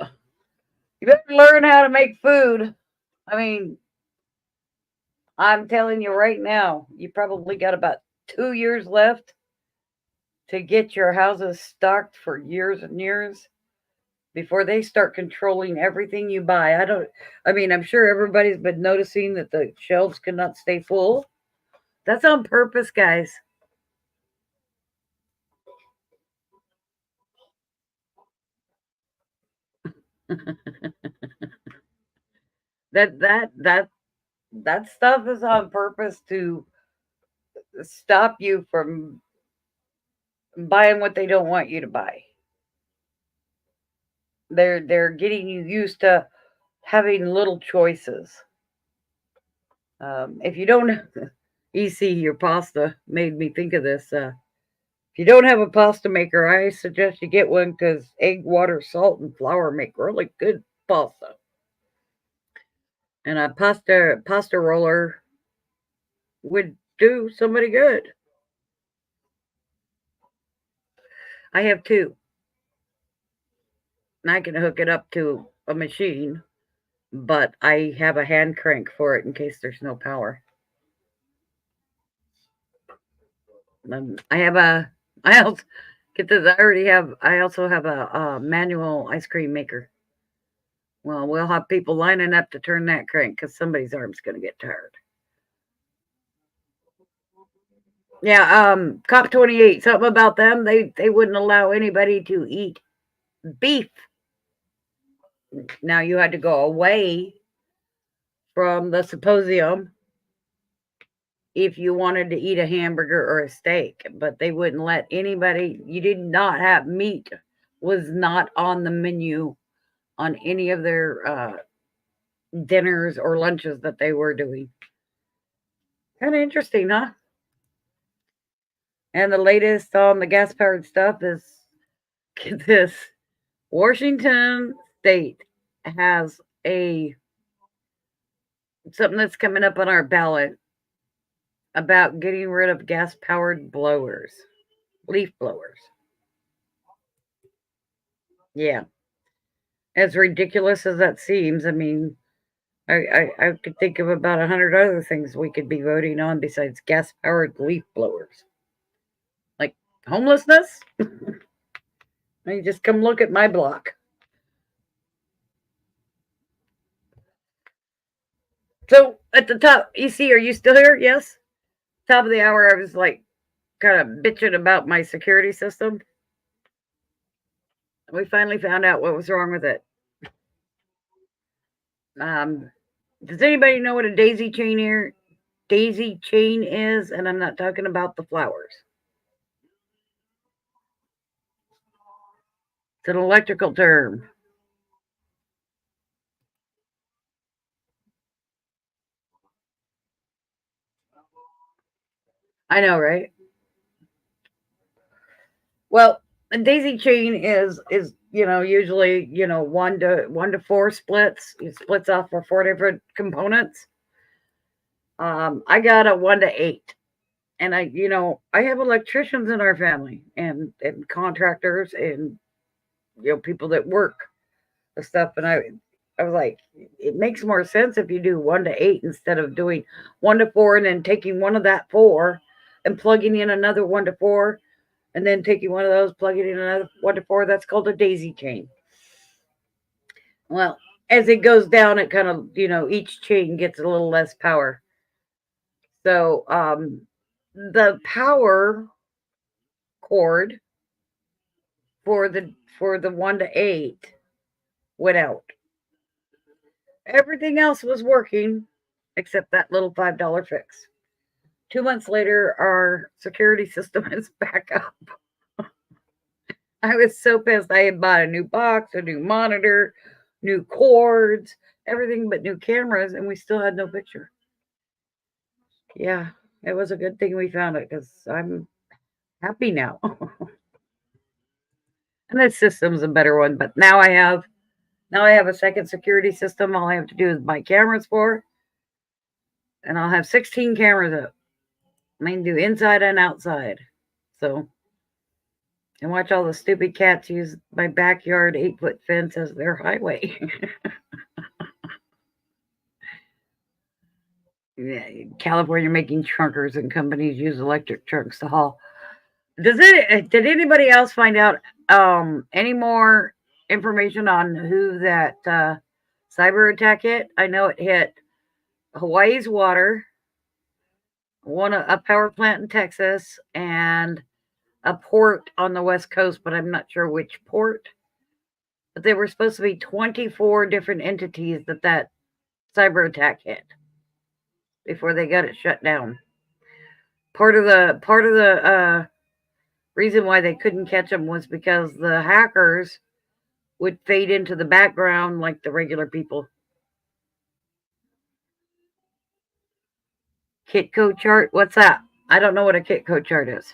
you better learn how to make food. I mean, I'm telling you right now, you probably got about 2 years left to get your houses stocked for years and years before they start controlling everything you buy. I'm sure everybody's been noticing that the shelves cannot stay full. That's on purpose, guys. that stuff is on purpose to stop you from buying what they don't want you to buy. They're getting you used to having little choices. If you don't, EC, your pasta made me think of this. If you don't have a pasta maker, I suggest you get one because egg, water, salt, and flour make really good pasta. And a pasta roller would do somebody good. I have two, and I can hook it up to a machine, but I have a hand crank for it in case there's no power. I have a, I also get this. I also have a manual ice cream maker. Well, we'll have people lining up to turn that crank because somebody's arm's going to get tired. Yeah, COP28, something about them. They wouldn't allow anybody to eat beef. Now you had to go away from the symposium if you wanted to eat a hamburger or a steak, but they wouldn't let anybody. You did not have meat was not on the menu on any of their dinners or lunches that they were doing. Kind of interesting, huh? And the latest on the gas powered stuff is get this Washington State has a something that's coming up on our ballot about getting rid of gas powered blowers, leaf blowers. Yeah. As ridiculous as that seems, I mean, I could think of about 100 other things we could be voting on besides gas powered leaf blowers. Like homelessness? You just come look at my block. So at the top, EC, are you still here? Yes? Top of the hour, I was like kind of bitching about my security system. We finally found out what was wrong with it. Does anybody know what a daisy chain is? And I'm not talking about the flowers. It's an electrical term. I know, right? Well, a daisy chain is usually 1 to 4 splits. It splits off for 4 different components. I got a 1 to 8, and I have electricians in our family and contractors and people that work the stuff, and I was like, it makes more sense if you do 1 to 8 instead of doing 1 to 4 and then taking one of that 4 and plugging in another 1 to 4 and then taking one of those, plugging in another 1 to 4. That's called a daisy chain. Well, as it goes down, it kind of, each chain gets a little less power. So the power cord for the 1 to 8 went out. Everything else was working except that little $5 fix. 2 months later, our security system is back up. I was so pissed. I had bought a new box, a new monitor, new cords, everything but new cameras, and we still had no picture. Yeah, it was a good thing we found it because I'm happy now. And the system's a better one, but now I have a second security system. All I have to do is buy cameras for, and I'll have 16 cameras up. I can do inside and outside. So, and watch all the stupid cats use my backyard 8-foot fence as their highway. Yeah, California making trunkers and companies use electric trucks to haul. Did anybody else find out any more information on who that cyber attack hit? I know it hit Hawaii's water, a power plant in Texas, and a port on the West Coast, but I'm not sure which port. But they were supposed to be 24 different entities that cyber attack hit before they got it shut down. Part of the reason why they couldn't catch them was because the hackers would fade into the background like the regular people. Kitco chart? What's that? I don't know what a Kitco chart is.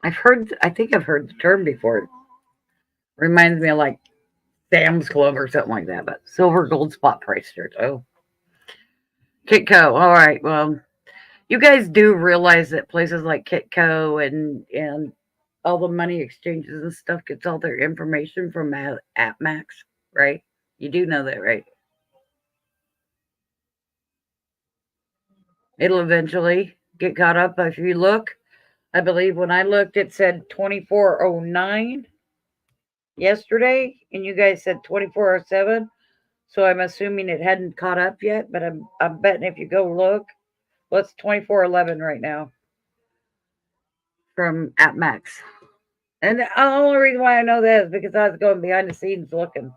I think I've heard the term before. Reminds me of like Sam's Club or something like that, but silver gold spot price shirts. Oh, Kitco. All right. Well, you guys do realize that places like Kitco and all the money exchanges and stuff gets all their information from AppMax, right? You do know that, right? It'll eventually get caught up. If you look, I believe when I looked, it said 2409 yesterday, and you guys said 2407. So I'm assuming it hadn't caught up yet, but I'm betting if you go look, well, it's 2411 right now from AppMax. And the only reason why I know that is because I was going behind the scenes looking.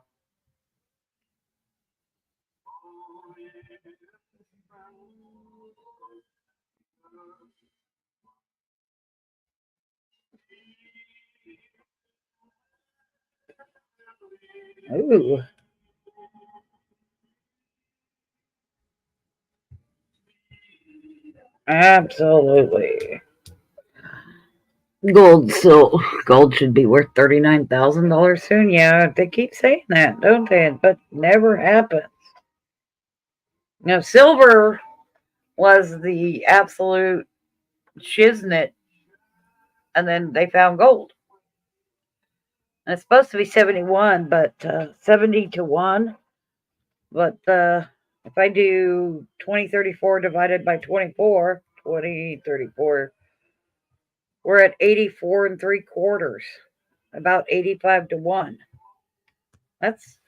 Ooh, absolutely. Gold should be worth $39,000 soon. Yeah, they keep saying that, don't they? But never happens. Now, silver was the absolute shiznit, and then they found gold. And it's supposed to be 71, but 70 to 1. But if I do 2034 divided by 24, 2034, we're at 84 and 3/4, about 85 to 1. That's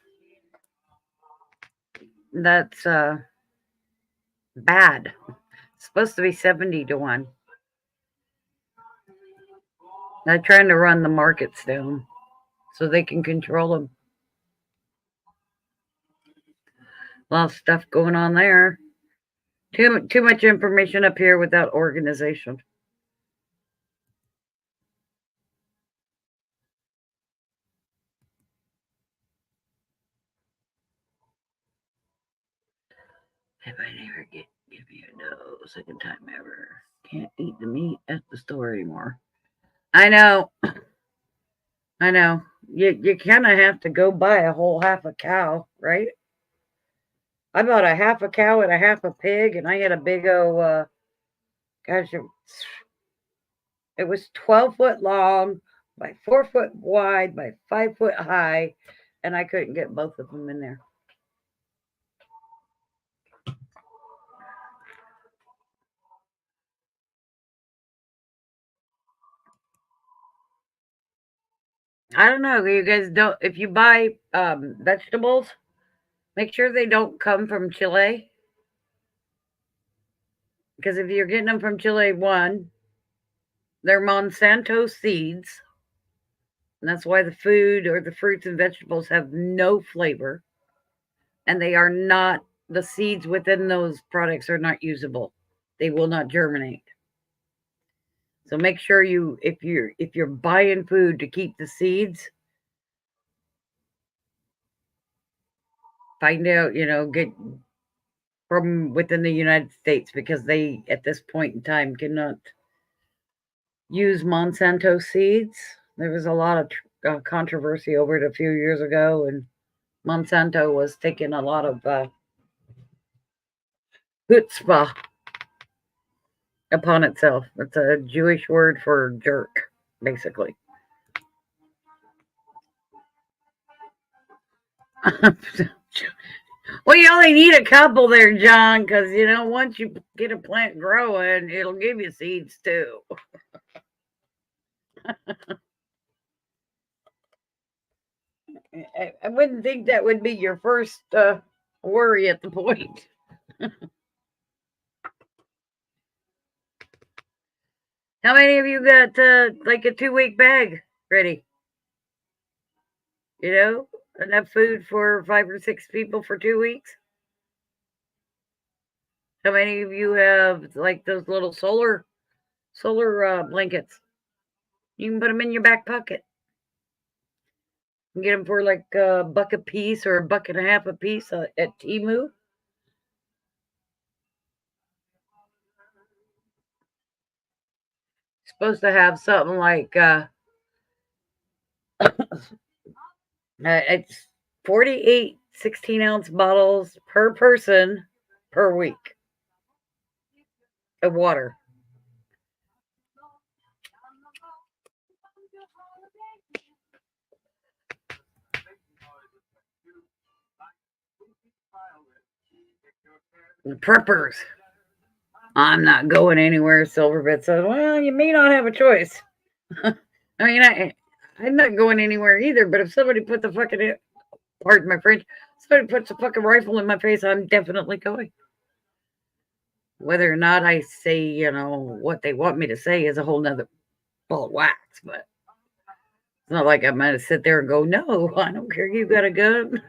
that's bad. It's supposed to be 70 to 1. They're trying to run the markets down so they can control them. A lot of stuff going on there. Too much information up here without organization. If I never give you a no second time ever. Can't eat the meat at the store anymore. I know. I know. You kind of have to go buy a whole half a cow, right? I bought a half a cow and a half a pig, and I had a big gosh, it was 12 foot long by 4 foot wide by 5 foot high, and I couldn't get both of them in there. I don't know. You guys don't. If you buy vegetables, make sure they don't come from Chile. Because if you're getting them from Chile, one, they're Monsanto seeds. And that's why the food or the fruits and vegetables have no flavor. And they are not, the seeds within those products are not usable. They will not germinate. So make sure if you're buying food to keep the seeds, find out, get from within the United States because they at this point in time cannot use Monsanto seeds. There was a lot of controversy over it a few years ago, and Monsanto was taking a lot of chutzpah upon itself. It's a Jewish word for jerk, basically. Well, you only need a couple there, John, because once you get a plant growing, it'll give you seeds too. I wouldn't think that would be your first worry at the point. How many of you got like a 2 week bag ready? Enough food for 5 or 6 people for 2 weeks? How many of you have like those little solar blankets? You can put them in your back pocket. You can get them for like $1 a piece or $1.50 a piece at Temu. Supposed to have something like it's 48 16-ounce bottles per person per week of water. The preppers. I'm not going anywhere, Silverbit says. Well, you may not have a choice. I mean, I'm not going anywhere either, but if somebody put the fucking, pardon my French, somebody puts a fucking rifle in my face, I'm definitely going. Whether or not I say, what they want me to say is a whole nother ball of wax, but it's not like I'm going to sit there and go, no, I don't care. You got a gun.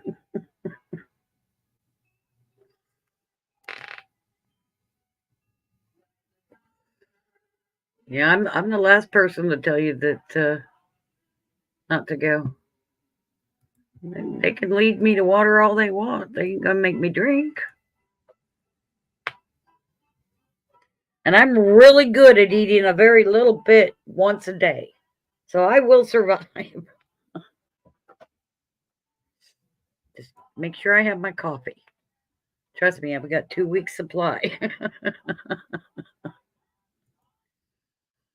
Yeah, I'm the last person to tell you that not to go. They can lead me to water all they want. They ain't gonna make me drink. And I'm really good at eating a very little bit once a day. So I will survive. Just make sure I have my coffee. Trust me, I've got 2 weeks supply.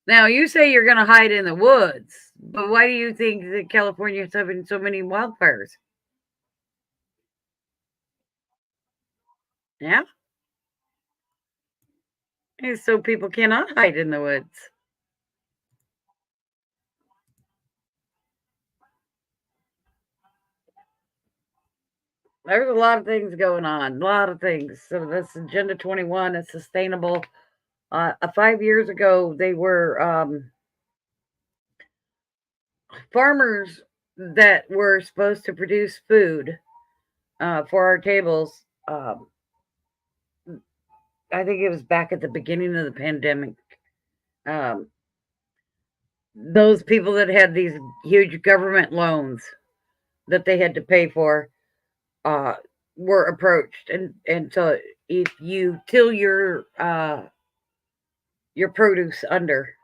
Now, you say you're going to hide in the woods, but why do you think that California is having so many wildfires? Yeah? And so people cannot hide in the woods. There's a lot of things going on, a lot of things. So this Agenda 21 is sustainable. 5 years ago, they were farmers that were supposed to produce food for our tables. I think it was back at the beginning of the pandemic. Those people that had these huge government loans that they had to pay for were approached, and so if you till your produce under,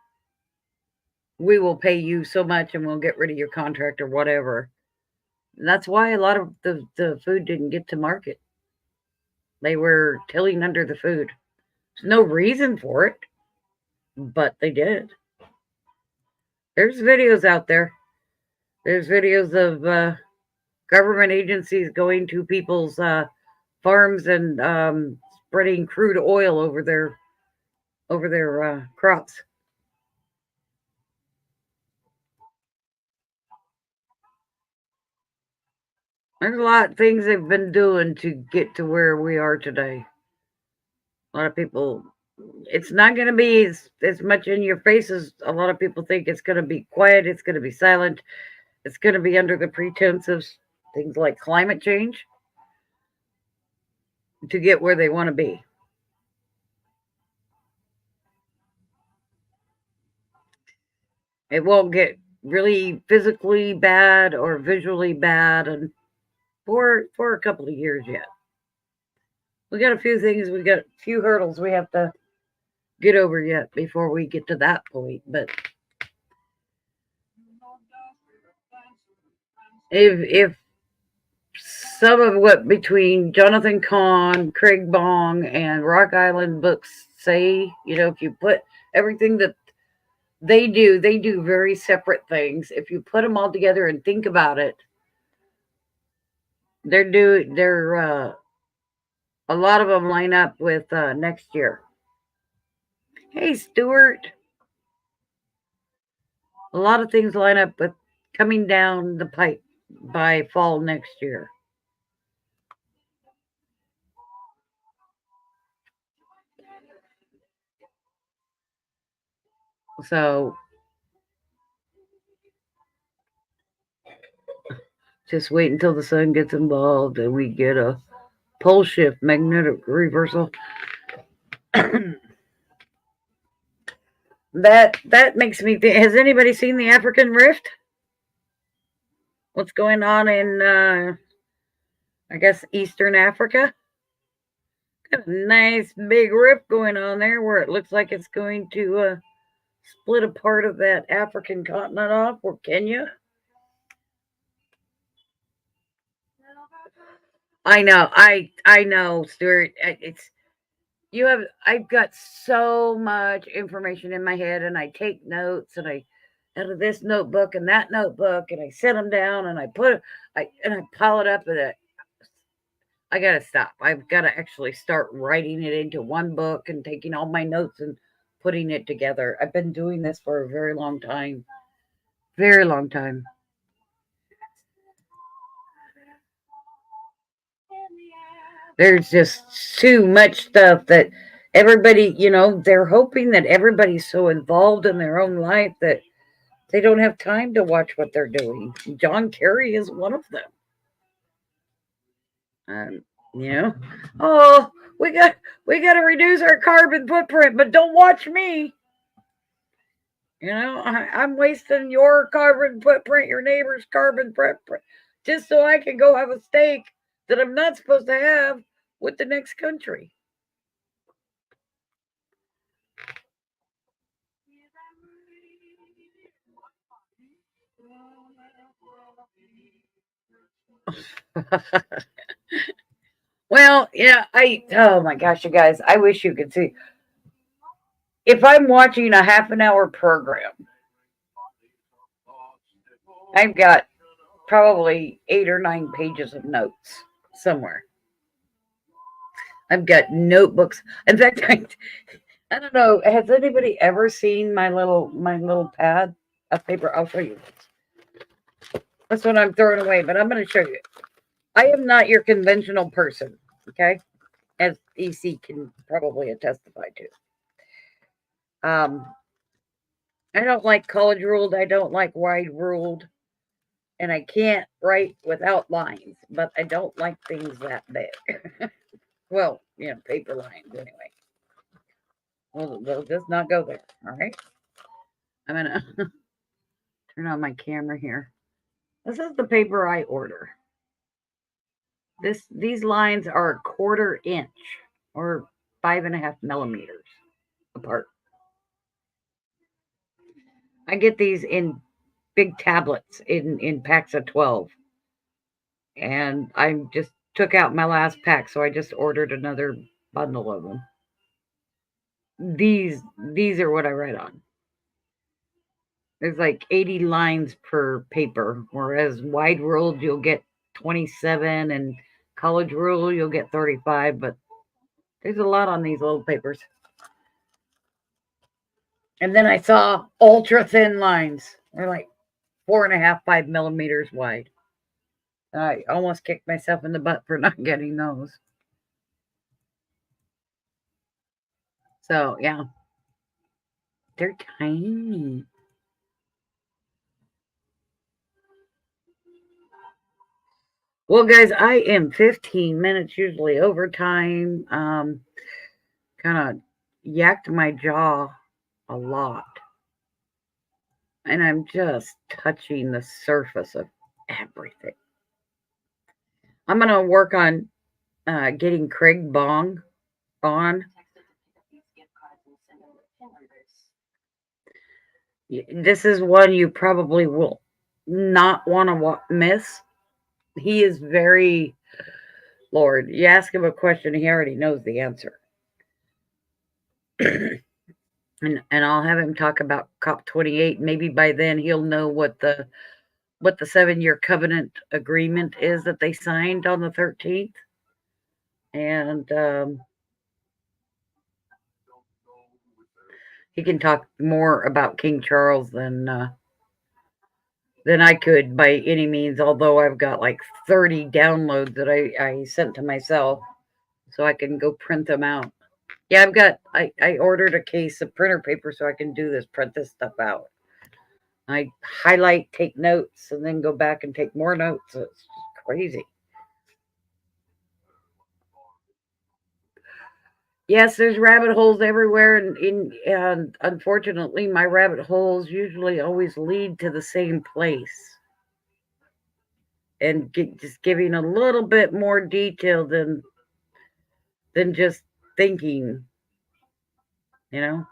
we will pay you so much and we'll get rid of your contract or whatever. And that's why a lot of the food didn't get to market. They were tilling under the food. There's no reason for it, but they did. There's videos out there. There's videos of government agencies going to people's farms and spreading crude oil over their crops. There's a lot of things they've been doing to get to where we are today. A lot of people, it's not going to be as much in your face as a lot of people think. It's going to be quiet. It's going to be silent. It's going to be under the pretense of things like climate change to get where they want to be. It won't get really physically bad or visually bad and for a couple of years yet. We got a few things, we got a few hurdles we have to get over yet before we get to that point. But if some of what between Jonathan Cahn, Craig Bong, and Rock Island books say, if you put everything that they do very separate things. If you put them all together and think about it, they're a lot of them line up with next year. Hey, Stuart. A lot of things line up with coming down the pipe by fall next year. So just wait until the sun gets involved and we get a pole shift magnetic reversal. that makes me think, has anybody seen the African rift? What's going on in I guess Eastern Africa? Got a nice big rift going on there where it looks like it's going to split a part of that African continent off, or Kenya. I know, I know, Stuart. It's you have. I've got so much information in my head, and I take notes, and I out of this notebook and that notebook, and I set them down, and I pile it up, and I gotta stop. I've got to actually start writing it into one book and taking all my notes and putting it together. I've been doing this for a very long time. Very long time. There's just too much stuff that everybody, they're hoping that everybody's so involved in their own life that they don't have time to watch what they're doing. John Kerry is one of them. Um, you know, oh, we got we got to reduce our carbon footprint, but don't watch me. I'm wasting your carbon footprint, your neighbor's carbon footprint, just so I can go have a steak that I'm not supposed to have with the next country. Well, yeah, oh my gosh, you guys, I wish you could see. If I'm watching a half an hour program, I've got probably 8 or 9 pages of notes somewhere. I've got notebooks. In fact, I don't know. Has anybody ever seen my little pad of paper? I'll show you. That's what I'm throwing away, but I'm going to show you. I am not your conventional person, okay? As EC can probably testify to. I don't like college ruled. I don't like wide ruled. And I can't write without lines, but I don't like things that big. Well, paper lines anyway. Well, they'll just not go there. All right. I'm going to turn on my camera here. This is the paper I order. These lines are a 1/4 inch or 5.5 millimeters apart. I get these in big tablets in packs of 12. And I just took out my last pack, so I just ordered another bundle of them. These are what I write on. There's like 80 lines per paper, whereas wide ruled you'll get 27 and college rule you'll get 35, but there's a lot on these little papers. And then I saw ultra thin lines. They're like 4.5, 5 millimeters wide. I almost kicked myself in the butt for not getting those. So, yeah. They're tiny. Well, guys, I am 15 minutes usually overtime. Kind of yacked my jaw a lot. And I'm just touching the surface of everything. I'm going to work on getting Craig Bong on. This is one you probably will not want to miss. He is very, Lord, you ask him a question, he already knows the answer. and I'll have him talk about COP28. Maybe by then he'll know what the 7-year covenant agreement is that they signed on the 13th. And he can talk more about King Charles than I could by any means, although I've got like 30 downloads that I sent to myself so I can go print them out. Yeah, I ordered a case of printer paper so I can print this stuff out. I highlight, take notes, and then go back and take more notes. It's just crazy. Yes, there's rabbit holes everywhere, and unfortunately, my rabbit holes usually always lead to the same place. And just giving a little bit more detail than just thinking, you know.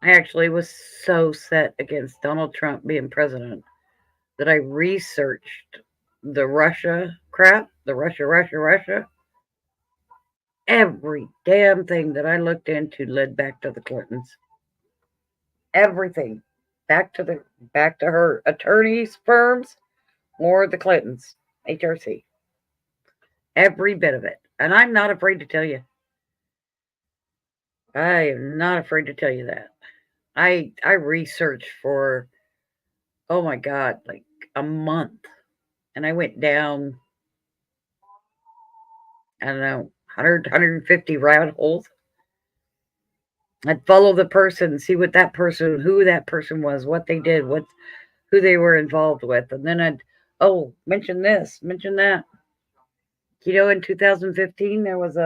I actually was so set against Donald Trump being president that I researched the Russia crap, the Russia. Every damn thing that I looked into led back to the Clintons. Everything. Back to her attorneys firms or the Clintons. HRC. Every bit of it. And I'm not afraid to tell you. I am not afraid to tell you that. I researched for, oh my God, like a month. And I went down, I don't know, 150 rabbit holes. I'd follow the person, see what that person, who that person was, what they did, who they were involved with. And then oh, mention this, mention that. In 2015, there was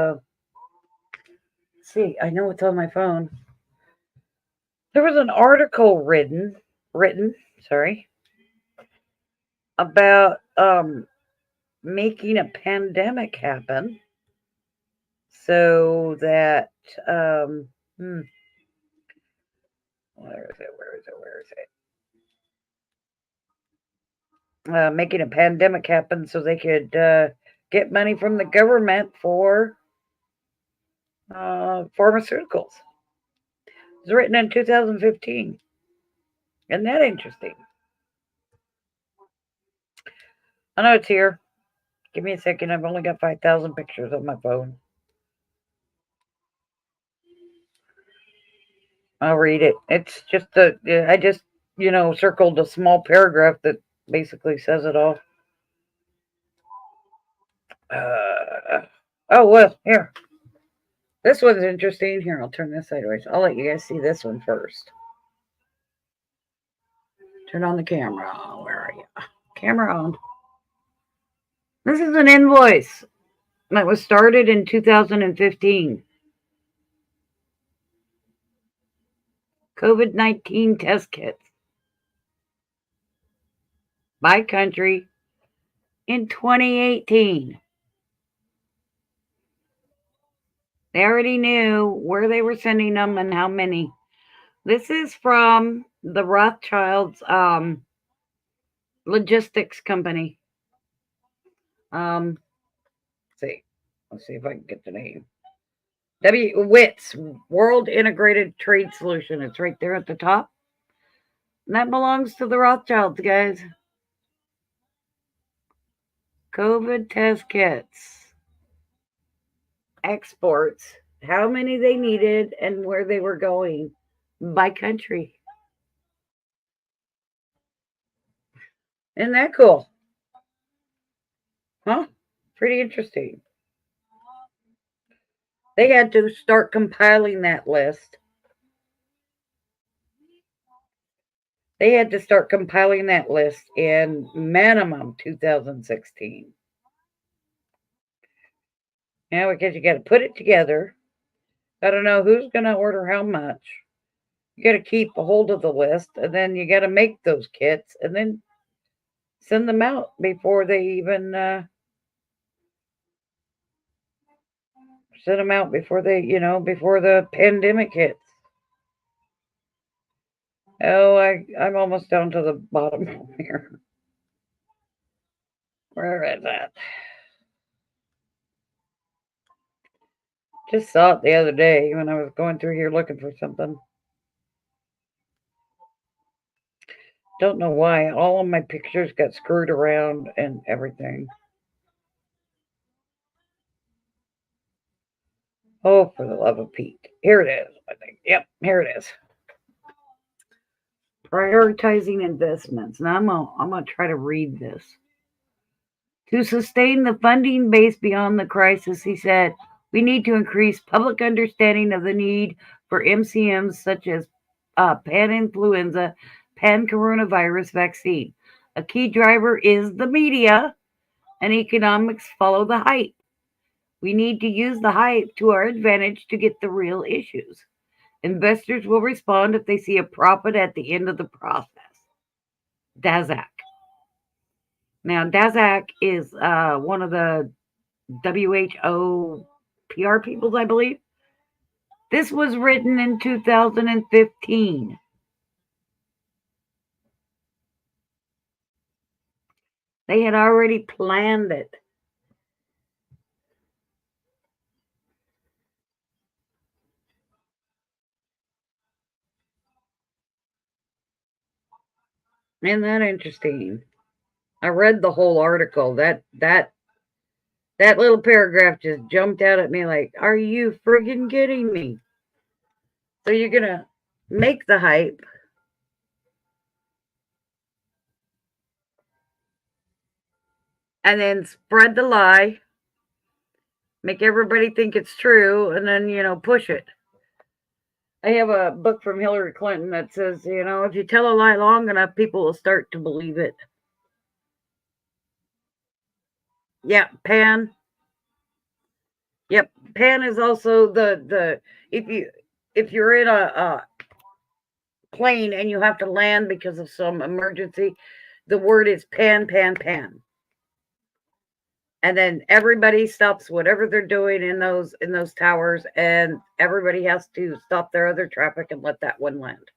see, I know it's on my phone. There was an article written, sorry, about making a pandemic happen so that where is it? Making a pandemic happen so they could get money from the government for pharmaceuticals. It was written in 2015. Isn't that interesting? I know it's here. Give me a second. I've only got 5,000 pictures on my phone. I'll read it. It's just I just, circled a small paragraph that basically says it all. Oh, well, here. This one's interesting. Here, I'll turn this sideways. I'll let you guys see this one first. Turn on the camera. Where are you? Camera on. This is an invoice that was started in 2015. COVID-19 test kits by country in 2018. They already knew where they were sending them and how many. This is from the Rothschilds logistics company. Let's see. Let's see if I can get the name. WITS, World Integrated Trade Solution. It's right there at the top. And that belongs to the Rothschilds, guys. COVID test kits. Exports. How many they needed and where they were going by country. Isn't that cool? Huh? Pretty interesting. They had to start compiling that list. They had to start compiling that list in minimum 2016. Now, because you got to put it together, got to know who's going to order how much. You got to keep a hold of the list, and then you got to make those kits, and then send them out before they even send them out before before the pandemic hits. Oh, I'm almost down to the bottom here. Where is that? Just saw it the other day when I was going through here looking for something. Don't know why. All of my pictures got screwed around and everything. Oh, for the love of Pete. Here it is, I think. Yep, here it is. Prioritizing investments. Now I'm gonna try to read this. To sustain the funding base beyond the crisis, he said, we need to increase public understanding of the need for MCMs such as pan-influenza, pan-coronavirus vaccine. A key driver is the media, and economics follow the hype. We need to use the hype to our advantage to get the real issues. Investors will respond if they see a profit at the end of the process. Daszak. Now, Daszak is one of the WHO PR people, I believe. This was written in 2015. They had already planned it. Isn't that interesting? I read the whole article. That little paragraph just jumped out at me like, are you friggin' kidding me? So you're gonna make the hype, and then spread the lie, make everybody think it's true, and then, push it. I have a book from Hillary Clinton that says, if you tell a lie long enough, people will start to believe it. Yeah, Pan. Yep, Pan is also the if you're in a plane and you have to land because of some emergency, the word is pan, pan, pan. And then everybody stops whatever they're doing in those towers, and everybody has to stop their other traffic and let that one land.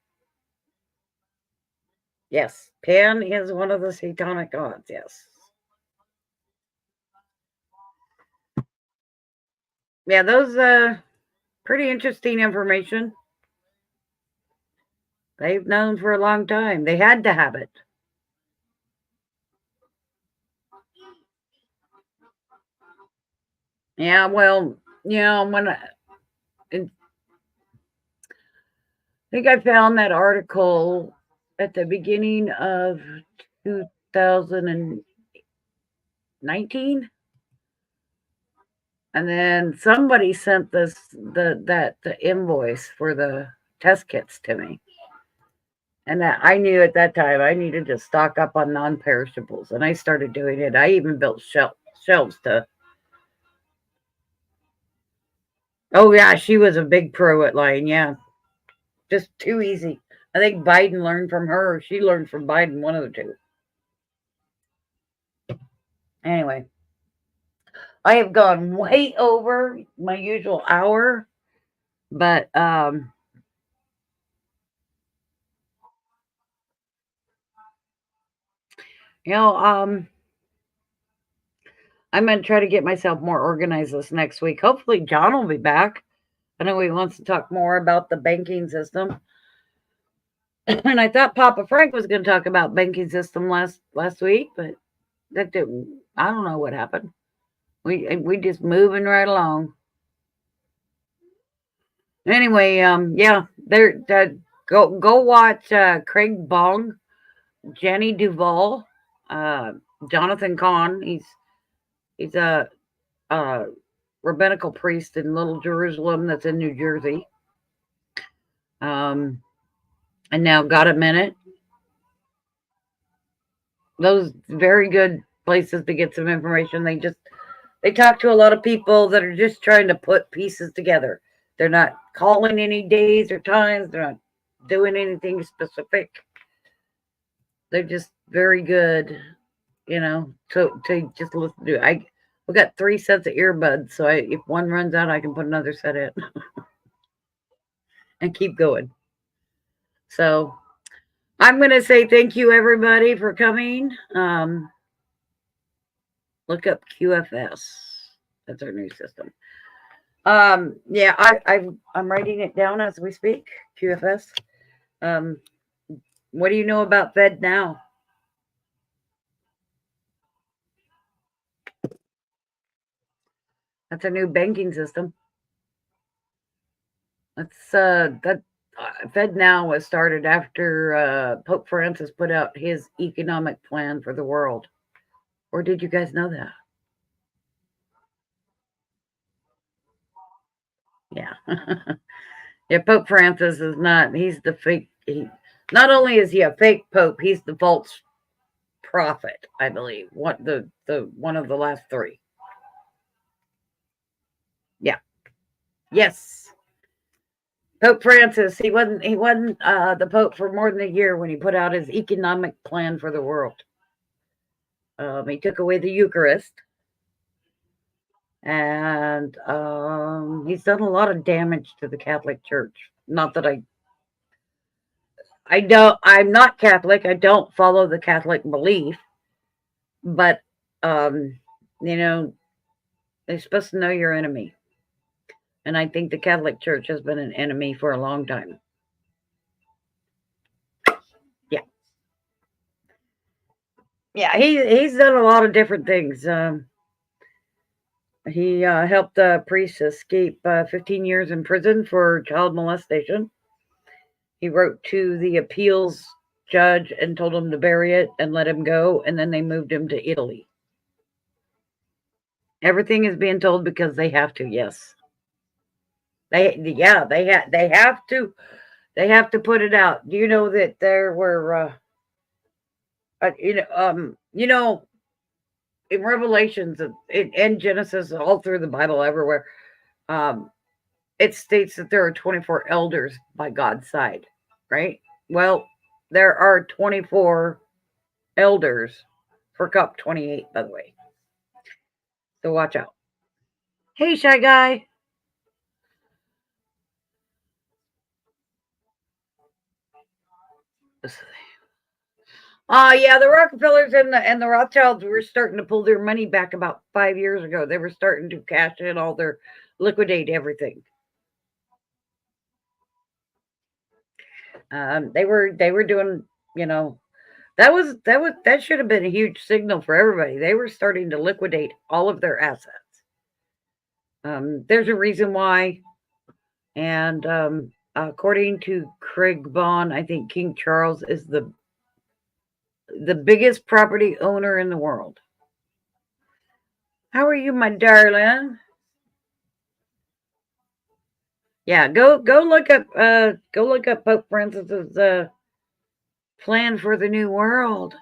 Yes, Pan is one of the satanic gods. Yes. Yeah, those pretty interesting information. They've known for a long time. They had to have it. Yeah, well, when I think I found that article at the beginning of 2019, and then somebody sent the invoice for the test kits to me. And that I knew at that time I needed to stock up on non-perishables, and I started doing it. I even built shelves to. Oh yeah, she was a big pro at lying. Yeah, just too easy. I think Biden learned from her. Or she learned from Biden, one of the two. Anyway, I have gone way over my usual hour, but you know, I'm gonna try to get myself more organized this next week. Hopefully, John will be back. I know he wants to talk more about the banking system. And I thought Papa Frank was going to talk about banking system last week, but that didn't. I don't know what happened. We just moving right along. Anyway, yeah, there. Go watch Craig Bong, Jenny Duval, uh, Jonathan Kahn. He's a rabbinical priest in Little Jerusalem that's in New Jersey. And now Got a Minute. Those very good places to get some information. They talk to a lot of people that are just trying to put pieces together. They're not calling any days or times. They're not doing anything specific. They're just very good, to just listen to. We got 3 sets of earbuds, so if one runs out, I can put another set in and keep going. So I'm going to say thank you, everybody, for coming. Look up QFS. That's our new system. Yeah, I'm writing it down as we speak. QFS. What do you know about Fed Now? That's a new banking system. Fed Now was started after Pope Francis put out his economic plan for the world. Or did you guys know that? Yeah. Yeah, Pope Francis is not, he's the fake, not only is he a fake pope, he's the false prophet, I believe. What the one of the last 3. Yeah. Yes. Pope Francis, he wasn't the Pope for more than a year when he put out his economic plan for the world. He took away the Eucharist, And he's done a lot of damage to the Catholic Church. Not that I'm not Catholic. I don't follow the Catholic belief, but you know, they're supposed to know your enemy. And I think the Catholic Church has been an enemy for a long time. Yeah. Yeah, he's done a lot of different things. He helped a priest escape 15 years in prison for child molestation. He wrote to the appeals judge and told him to bury it and let him go, and then they moved him to Italy. Everything is being told because they have to. Yes, they have to put it out. Do you know that there were you know, in Revelations and Genesis, all through the Bible, everywhere, it states that there are 24 elders by God's side, right? Well, there are 24 elders for COP28, by the way. So watch out. Hey, Shy Guy. Yeah, the Rockefellers and the Rothschilds were starting to pull their money back about 5 years ago. They were starting to cash in all their liquidate everything. They were doing, you know, that should have been a huge signal for everybody. They were starting to liquidate all of their assets. There's a reason why, and according to Craig Vaughn, I think King Charles is the biggest property owner in the world. How are you, my darling? Yeah, go look up Pope Francis's plan for the new world.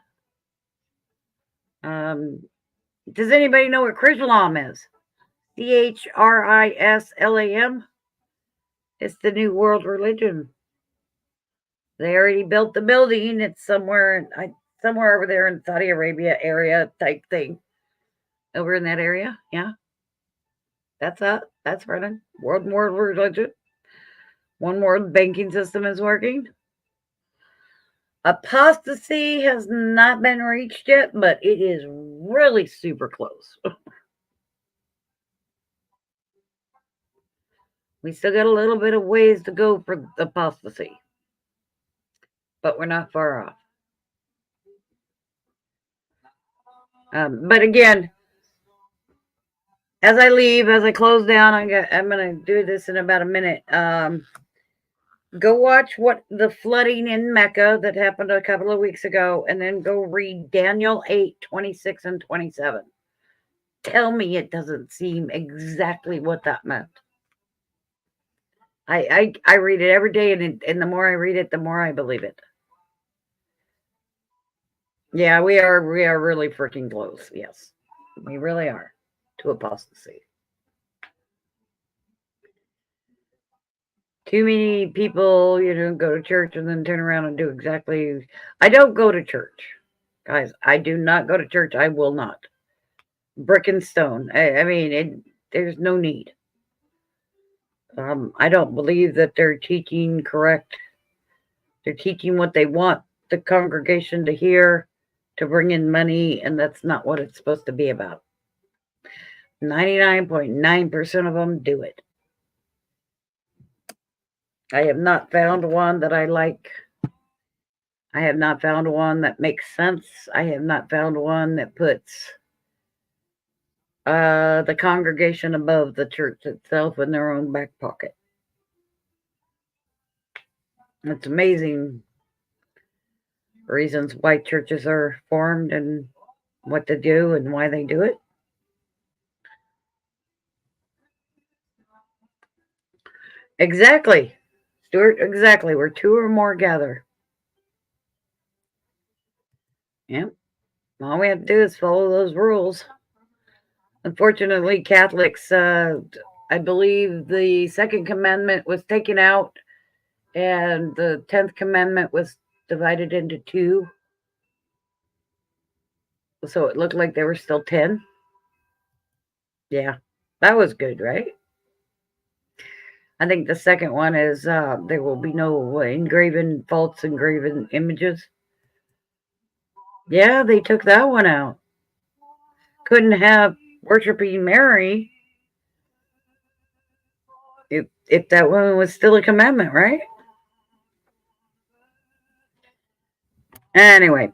Does anybody know what Chrislam is? CHRISLAM. It's the new world religion. They already built the building. It's somewhere over there in Saudi Arabia area type thing. Over in that area, yeah. That's running. World religion. One world banking system is working. Apostasy has not been reached yet, but it is really super close. We still got a little bit of ways to go for apostasy, but we're not far off. But again, as I close down, I'm going to do this in about a minute. Go watch what the flooding in Mecca that happened a couple of weeks ago, and then go read Daniel 8:26 and 27. Tell me it doesn't seem exactly what that meant. I read it every day, and the more I read it, the more I believe it. Yeah, we are really freaking close. Yes, we really are to apostasy. Too many people, go to church and then turn around and do exactly. I don't go to church, guys. I do not go to church. I will not. Brick and stone. I mean, there's no need. I don't believe that they're teaching correct. They're teaching what they want the congregation to hear, to bring in money, and that's not what it's supposed to be about. 99.9% of them do it. I have not found one that I like. I have not found one that makes sense. I have not found one that puts the congregation above the church itself in their own back pocket. It's amazing reasons why churches are formed and what to do and why they do it. Exactly, Stuart, exactly. Where two or more gather. Yep. All we have to do is follow those rules. Unfortunately, Catholics, I believe the second commandment was taken out and the 10th commandment was divided into two. So it looked like there were still 10. Yeah. That was good, right? I think the second one is there will be no false engraven images. Yeah, they took that one out. Couldn't have worshiping Mary if that one was still a commandment, right? Anyway,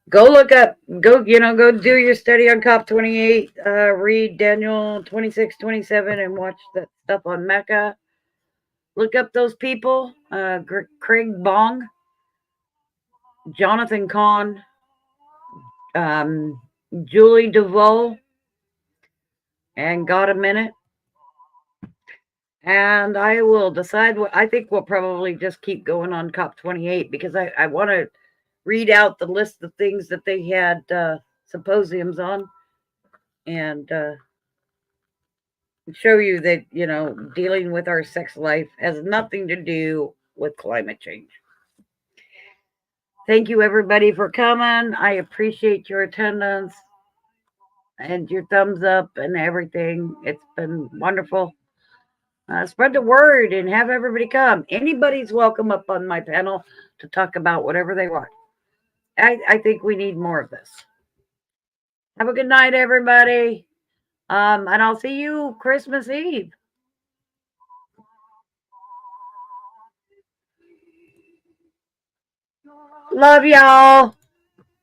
go look up, go do your study on COP28, read Daniel 26, 27, and watch that stuff on Mecca. Look up those people, Craig Bong, Jonathan Kahn, Julie DeVoe, and Got a Minute. And I will decide what I think we'll probably just keep going on COP28 because I want to read out the list of things that they had symposiums on and show you that, dealing with our sex life has nothing to do with climate change. Thank you, everybody, for coming. I appreciate your attendance and your thumbs up and everything. It's been wonderful. Spread the word and have everybody come. Anybody's welcome up on my panel to talk about whatever they want. I think we need more of this. Have a good night, everybody. And I'll see you Christmas Eve. Love y'all.